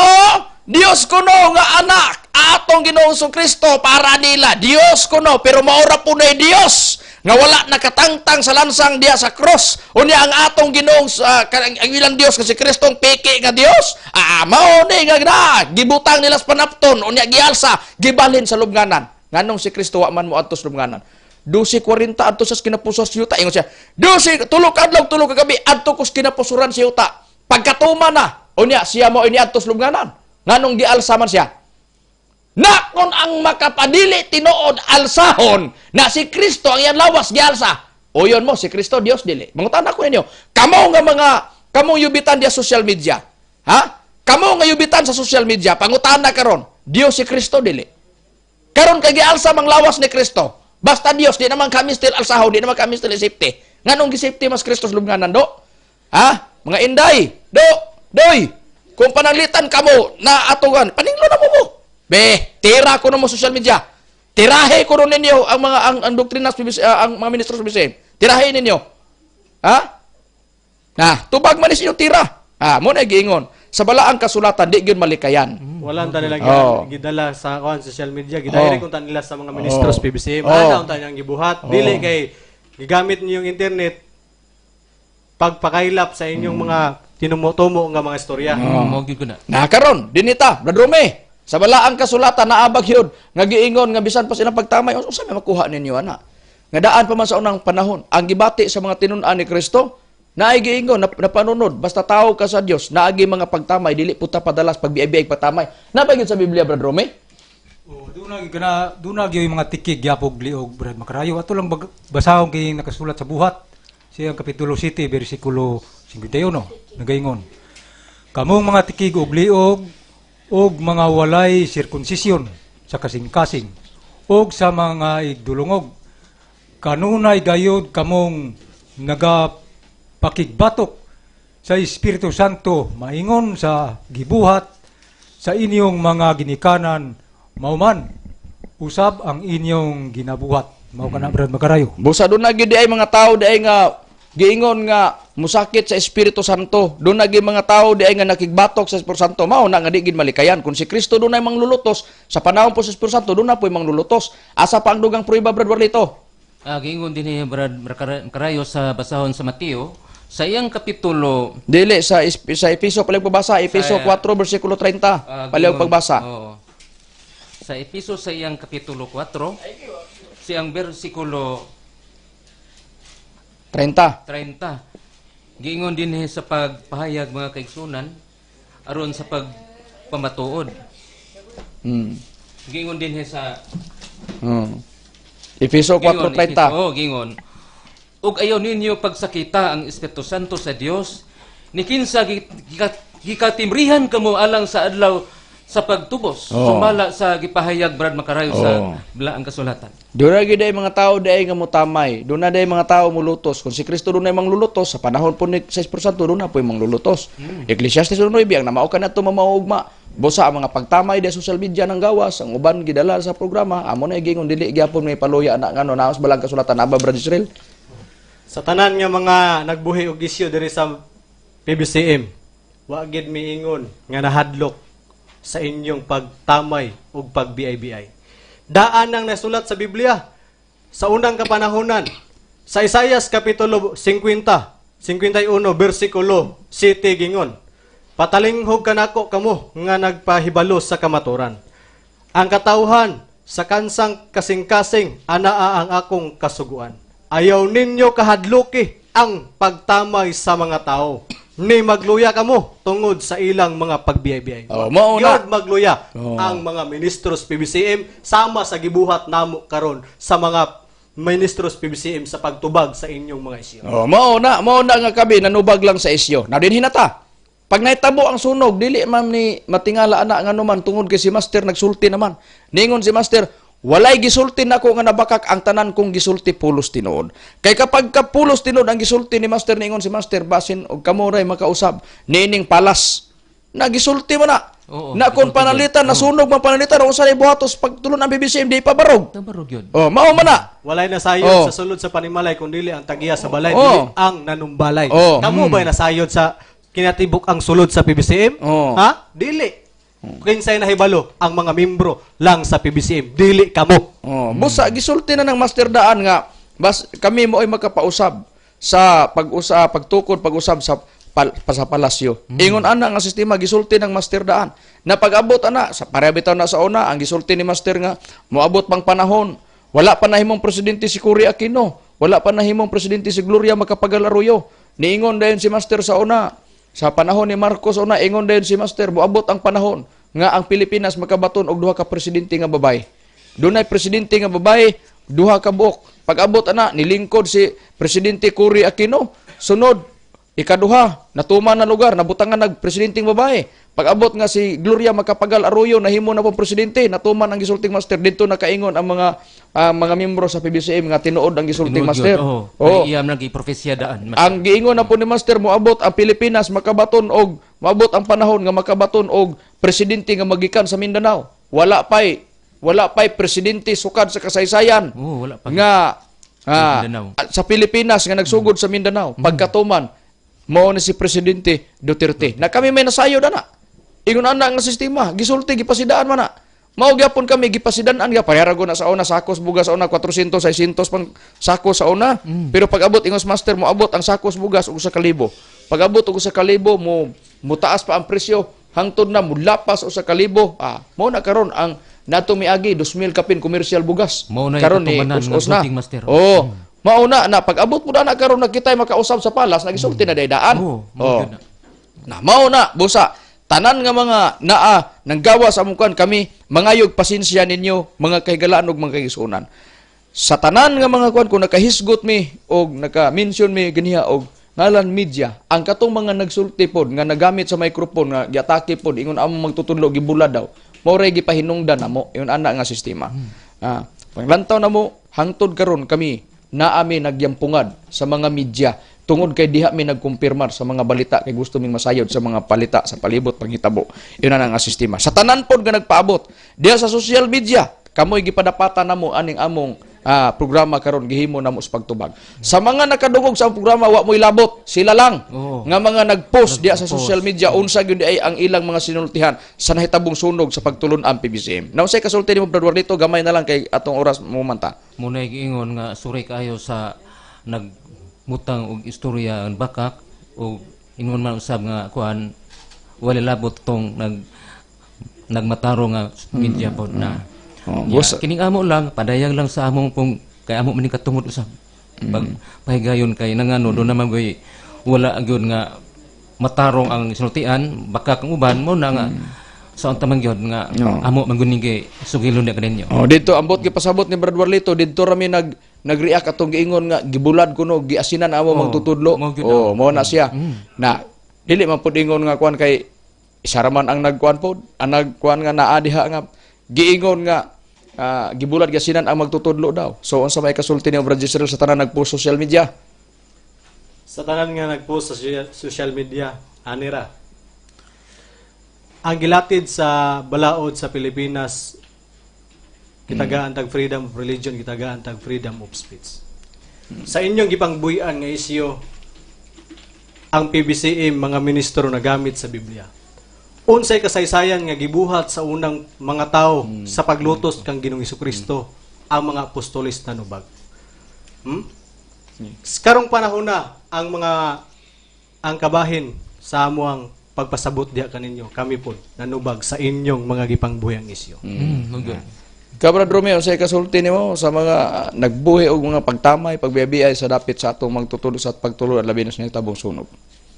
[SPEAKER 2] Dios kuno nga anak, atong Ginoong Kristo para nila, Dios kuno, pero maura po na Dios, nga wala nakatangtang sa lansang diya sa cross, unya ang atong Ginoong, ang ilang Dios kasi Kristong peke nga Dios, mao ni nga gibutang nila sa panapton, unya gialsa, gibalhin sa lubnganan, nganong si Kristo wa man mo adto sa lubnganan. 12:40 adto sa kinapusos yuta ingon siya 12 tulog adlaw tulog kagabi adto kus kinapusuran si yuta pagkatuma na unya siya mo ini adto sa lubnganan nganong gialsa man siya na kon ang makapadili tinuod alsahon na si Kristo ang iyang lawas gialsa uyon mo si Kristo Dios dili mangutan ako ninyo kamo yubitan dia social media kamo nga yubitan sa social media pangutan na karon Dios si Kristo dili karon kay gialsa mang lawas ni Kristo. Basta Dios, di naman kami still alsahon, di naman kami still safety. Nganong gisafety mas Kristos lubnganan, do? Mga inday, doy, kung pananglitan kamo na atugan, paninglo na mo. Tira ko na mo social media. Tirahe ko rin ninyo ang doktrinas, ang mga ministros BCM. Tirahe ninyo. Tubag manis ninyo tira. Muna giingon. Sa balaang kasulatan, di gyud malikayan.
[SPEAKER 5] Walang nila gidala sa social media, gidirect unta nila sa mga ministros PBCM. Unta niyang gibuhat, dili kay gigamit niyo yung internet pagpakailap sa inyong mga tinumo-tumo nga mga istorya.
[SPEAKER 3] Mo gyud ko na.
[SPEAKER 2] Karon dinita, Brother Rome, sa balaang kasulatan naabag yun nga giingon nga bisan pa silang pagtamay, unsa may makuha ninyo ana? Nga daan pa man sa unang panahon, ang gibati sa mga tinun-an ni Kristo, naigi ingon, napanunod, basta tao ka sa Dios, naagi mga pagtamay, dili puta padalas pagbiay-biay patamay. Napagid sa Biblia, Brother Rome?
[SPEAKER 4] Dunag yung mga tikig yapog liog Brad Makarayo. Ato lang basahon kay nakasulat sa buhat. Siyang Kapitulo 7, versikulo 51, nagaingon. Kamong mga tikig og liog og mga walay sirkunsisyon sa kasing-kasing og sa mga igdulungog. Kanunay gayod kamong pakigbatok sa Espiritu Santo maingon sa gibuhat sa inyong mga ginikanan mauman usab ang inyong ginabuhat mao kana Brad Makarayo.
[SPEAKER 2] Busa doon na gyud ay mga tao di ay nga giingon nga musakit sa Espiritu Santo. Doon na gyud mga tao di ay nga nakigbatok sa Espiritu Santo mao na nga di gid malikayan. Kung si Kristo doon ay manglulutos sa panahon po sa Espiritu Santo doon na po'y manglulutos. Asa pa ang dugang prueba Brad Warlito?
[SPEAKER 3] Giingon din ni Brad Makarayo sa basahon sa Mateo sa iyang kapitulo
[SPEAKER 2] Dili sa Episo palig pagbasa, Episo 4 versikulo 30. Palig pagbasa.
[SPEAKER 3] Sa Episo sa iyang kapitulo 4 siyang versikulo
[SPEAKER 2] 30.
[SPEAKER 3] Giingon din sa pagpahayag mga kaigsunan aron sa pagpamatuod. Giingon din sa
[SPEAKER 2] Efeso
[SPEAKER 3] Gingon,
[SPEAKER 2] 4:30.
[SPEAKER 3] Oo, gingon. Ug ayaw ninyo pagsakita ang Espiritu Santo sa Dios, ni kinsa gikatimrihan kamo alang sa adlaw sa pagtubos.
[SPEAKER 2] Oo.
[SPEAKER 3] Sumala sa gipahayag Brad Macarayo
[SPEAKER 2] Oo.
[SPEAKER 3] sa Balaang Kasulatan.
[SPEAKER 2] Doon na giday mga tao day nga mutamay. Doon na day mga tao mulutos. Kung si Kristo doon na manglulutos, sa panahon po ni 6% doon na po yung manglulutos. Ecclesiastes 9, ang namao ka na ito mamaugma. Bosa ang mga pagtamay de social media ng gawas, ang uban gidala sa programa, amo na igingon dili gyapon may paluya na ngano naos balang kasulatan aba Brad Israel.
[SPEAKER 5] Sa tanan nga mga nagbuhi og gisyo diri sa PBCM, wa gid miingon nga nahadlok sa inyong pagtamay ug pagbiay-biay. Daan ang nasulat sa Biblia sa unang kapanahonan sa Isaias kapitulo 50, 51 bersikulo 7 gingon. Patalinghog kanako kamo nga nagpahibalo sa kamaturan. Ang katawhan sa kansang kasing-kasing anaa ang akong kasuguan. Ayaw ninyo kahadluki ang pagtamay sa mga tao. Ni magluya kamo tungod sa ilang mga pagbiyay-biyay.
[SPEAKER 2] Oh, mao na.
[SPEAKER 5] Yod magluya
[SPEAKER 2] Oh.
[SPEAKER 5] ang mga ministros PBCM sama sa gibuhat namo karon sa mga ministros PBCM sa pagtubag sa inyong mga isyu.
[SPEAKER 2] Oh, mao na nga kami nanubag lang sa isyo. Na din hinata. Pag naitabo ang sunog, dili man ni matingala ana nga naman tungod kay si Master nagsulti naman. Ningon si Master, walay gisulti nako nga nabakak ang tanan kong gisulti pulos tinuod. Kay kapag kapulos tinuod ang gisulti ni Master, ningon si Master, basin og kamuray makausab nining palas. Nagisulti mo na.
[SPEAKER 3] Oo,
[SPEAKER 2] Na kung
[SPEAKER 3] gisulti
[SPEAKER 2] panalitan, nasunog man panalitan, o sa buhatos pagtulon ang BBC, hindi pa barog.
[SPEAKER 3] Nabarog yun.
[SPEAKER 2] Oh, mao man na.
[SPEAKER 5] Walay nasayod
[SPEAKER 2] Oh.
[SPEAKER 5] sa sulod sa panimalay kundi ang tagiya sa balay,
[SPEAKER 2] Oh.
[SPEAKER 5] dili ang nanumbalay.
[SPEAKER 2] Oh.
[SPEAKER 5] Kamo ba nasayod sa kinatibok ang sulod sa PBCM?
[SPEAKER 2] Oh.
[SPEAKER 5] Ha? Dili. Kinsay nahibalo ang mga membro lang sa PBCM, dili kamo.
[SPEAKER 2] Oh, busa gisulti na ng Master Daan nga kami mo ay magkapausab sa pagtukod pag-usab sa sa palasyo. Ingon ana nga sistema gisulti ng Master Daan. Na pag-abot ana sa parebitaw na sa una ang gisulti ni Master nga moabot pang panahon. Wala pa nahimong presidente si Cory Aquino. Wala pa nahimong presidente si Gloria Macapagal Arroyo. Niingon dayon si Master sa una. Sa panahon ni Marcos una ingon dayon si Master moabot ang panahon nga ang Pilipinas makabaton og duha ka presidente nga babae. Dunay presidente nga babae, duha ka buok. Pag-abot ana nilingkod si presidente Cory Aquino. Sunod ikaduha, natuman na lugar, nabutangan nag-presidenteng babae. Pag-abot nga si Gloria Macapagal Arroyo, nahimo na pong presidente, natuman ang gisulting Master. Dito nakaingon ang mga membro sa PBCM nga tinuod ang gisulting Master.
[SPEAKER 3] Oo.
[SPEAKER 2] Oo.
[SPEAKER 3] Iyam nang giprofesyadaan.
[SPEAKER 2] Ang giingon na po ni Master, moabot ang Pilipinas, makabaton og, moabot ang panahon nga makabaton og presidente nga magikan sa Mindanao. Wala pa'y presidente sukad sa kasaysayan
[SPEAKER 3] Oo, wala pa.
[SPEAKER 2] nga
[SPEAKER 3] Mindanao.
[SPEAKER 2] sa Pilipinas nga nagsugod sa Mindanao. Pagkatuman, mao ni si Presidente Duterte. Na kami may nasayo na. Ingon ana nga sistema, gisulti gipasidaan man na. Mao gyapon kami gipasidaan nga pareharago na sa una sakos bugas sa una 400 600 pang sako sa una. Pero pag abot ingos Master mo abot ang sakos bugas og 1,000. Pag abot og 1,000 mo taas pa ang presyo hangtod na mulapas og 1,000. Mao na karon ang nato miagi 2,000 kapin commercial bugas.
[SPEAKER 3] Mao na
[SPEAKER 2] Karon ni
[SPEAKER 3] katumanan ng
[SPEAKER 2] us na.
[SPEAKER 3] Sulting Master.
[SPEAKER 2] Oo. Mauna na pag-abot mo na karon nakitay makausab sa palas nagisulti na daydaan.
[SPEAKER 3] Oo,
[SPEAKER 2] Oh.
[SPEAKER 3] yun na.
[SPEAKER 2] Mauna busa tanan nga mga nanggawa sa amukan kami mangayog pasensya ninyo mga kahigalaan ug mga kaigsunan. Sa tanan nga mga kuan kung nakahisgot mi og naka-mention mi ganiha og ngalan media ang katong mga nagsulti pod nga nagamit sa microphone nga giatake pod ingon amo magtutudlo gibulad daw. Mao ray gipahinungdan namo ingon ana nga sistema. Paglantaw namo hangtod karon kami naami nagyampungad sa mga media tungod kay diha mi nagkumpirmar sa mga balita kay gusto ming masayod sa mga palita sa palibot panghitabo. Yun na nga sistema. Sa tanan pod nga nagpaabot diha sa social media kamoy gipadapatan namo aning among programa karon gihimo namo sa pagtubag. Sa mga nakadungog sa programa wa mo'y labot, sila lang
[SPEAKER 3] Oo.
[SPEAKER 2] nga mga nagpost diha sa
[SPEAKER 3] Nagpost.
[SPEAKER 2] social media unsa gyud ay ang ilang mga sinultihan sa nahitabong sunog sa pagtulon ang PBCM. Nausay kasulti nimo Brad Warlito gamay na lang kay atong oras mo manta.
[SPEAKER 3] Muna giingon nga suray kayo sa nagmutang og istorya ang bakak o ingon man usab nga kuan wala labot tong nagmataro nga media pod na. Kining amo lang padayag lang sa among pong kay amo maning katungod usab. Pag pahigayon kay nangano do naman wala gyud nga matarong ang sinultian baka kang uban mo na nga sa unta man gyud nga amo mangunigi sugilon na kaninyo.
[SPEAKER 2] Oh, dito ambot gipasabot ni Brad Warlito, dito rami nag-react atong giingon nga gibulad kuno giasinan amo magtutudlo.
[SPEAKER 3] mao gyud
[SPEAKER 2] Oh, mao na siya. Na dili man pud ingon nga kuan kay isa ra man ang nagkuan pod, ang nagkuan nga naa diha nga giingon nga gibulad giasinan ang magtutudlo daw. So unsa may kasulti ni Brad Jezreel sa tanan nagpost social media?
[SPEAKER 5] Sa tanan nga nagpost sa social media, anira. Ang gilatid sa balaod sa Pilipinas, kitagaan tag freedom of religion, kitagaan tag freedom of speech. Sa inyong gipangbuyan nga isyu, ang PBCM mga ministro na gamit sa Biblia. Unsay kasaysayan nga gibuhat sa unang mga tao sa paglutos kang Ginoong Hesukristo, ang mga apostolis na nubag. Karong panahon na ang kabahin sa amuang pagpasabot diha kaninyo, kami po nanubag sa inyong mga gipangbuyang isyu.
[SPEAKER 3] Mao gyud.
[SPEAKER 2] Kabrad Romeo, sa kasulti nimo sa mga nagbuhi og mga pagtamay, pagbiyabiay sa dapit sa atong magtutulog sa pagtulog labi na sa tabong sunog.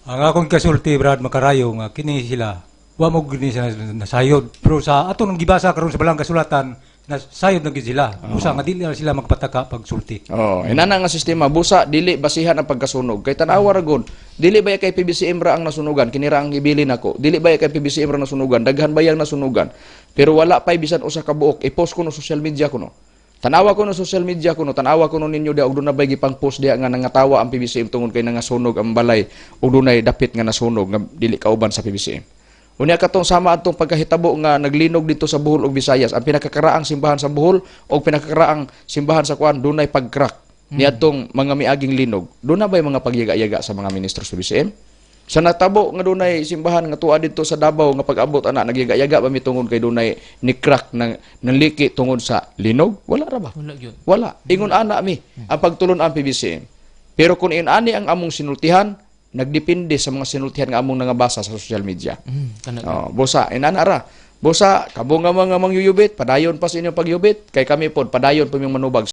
[SPEAKER 4] Ang akong kasulti, Brad Makarayo, nga kini sila, wa mo gini sila nasayod. Pero sa ato nang gibasa karon sa balang kasulatan, nasayod na gid sila. Busa nga dili na sila magpataka pagsulti.
[SPEAKER 2] Oh, inana nga sistema busa dili basihan ang pagkasunog. Kay tan-awa ra gud, dili ba kay PBCM ra ang nasunugan, kini ra ang ibilin nako. Dili ba kay PBCM ra nasunugan, daghan bayang nasunugan. Pero wala pay bisan usa ka buok, i-post ko no social media kuno. Tanawa ko no social media kuno, tanawa ko no ninyo dia og dunay bay gipang post dia nga nangatawa ang PBCM tungod kay nangasunog ang balay og dunay dapit nga nasunog nga dili kauban sa PBCM. Unya katong sama atong pagkahitabo nga naglinog dito sa Bohol ug Visayas, ang pinakakaraang simbahan sa Bohol ug pinakakaraang simbahan sa kuan dunay pagcrack niadtong mga miaging linog. Dunay bay mga pagyaga-yaga sa mga ministro sa BCM? Sa natabo nga dunay simbahan nga tuwa dito sa Davao nga pag-abot ana nagyaga-yaga ba mitungod kay dunay ni crack ng liki tungod sa linog? Wala ra ba?
[SPEAKER 3] Wala gyud.
[SPEAKER 2] Wala. Ingon ana mi ang pagtulon ang PBCM. Pero kung ani ang among sinultihan, nagdepende sa mga sinultihan nga among nangabasa sa social media.
[SPEAKER 3] Kana.
[SPEAKER 2] Bosa, inana ra. Bosa, kabo nga mga mangyuyubit, padayon pa sa inyong pagyubit. Kay kami pod, padayon pa yung manubag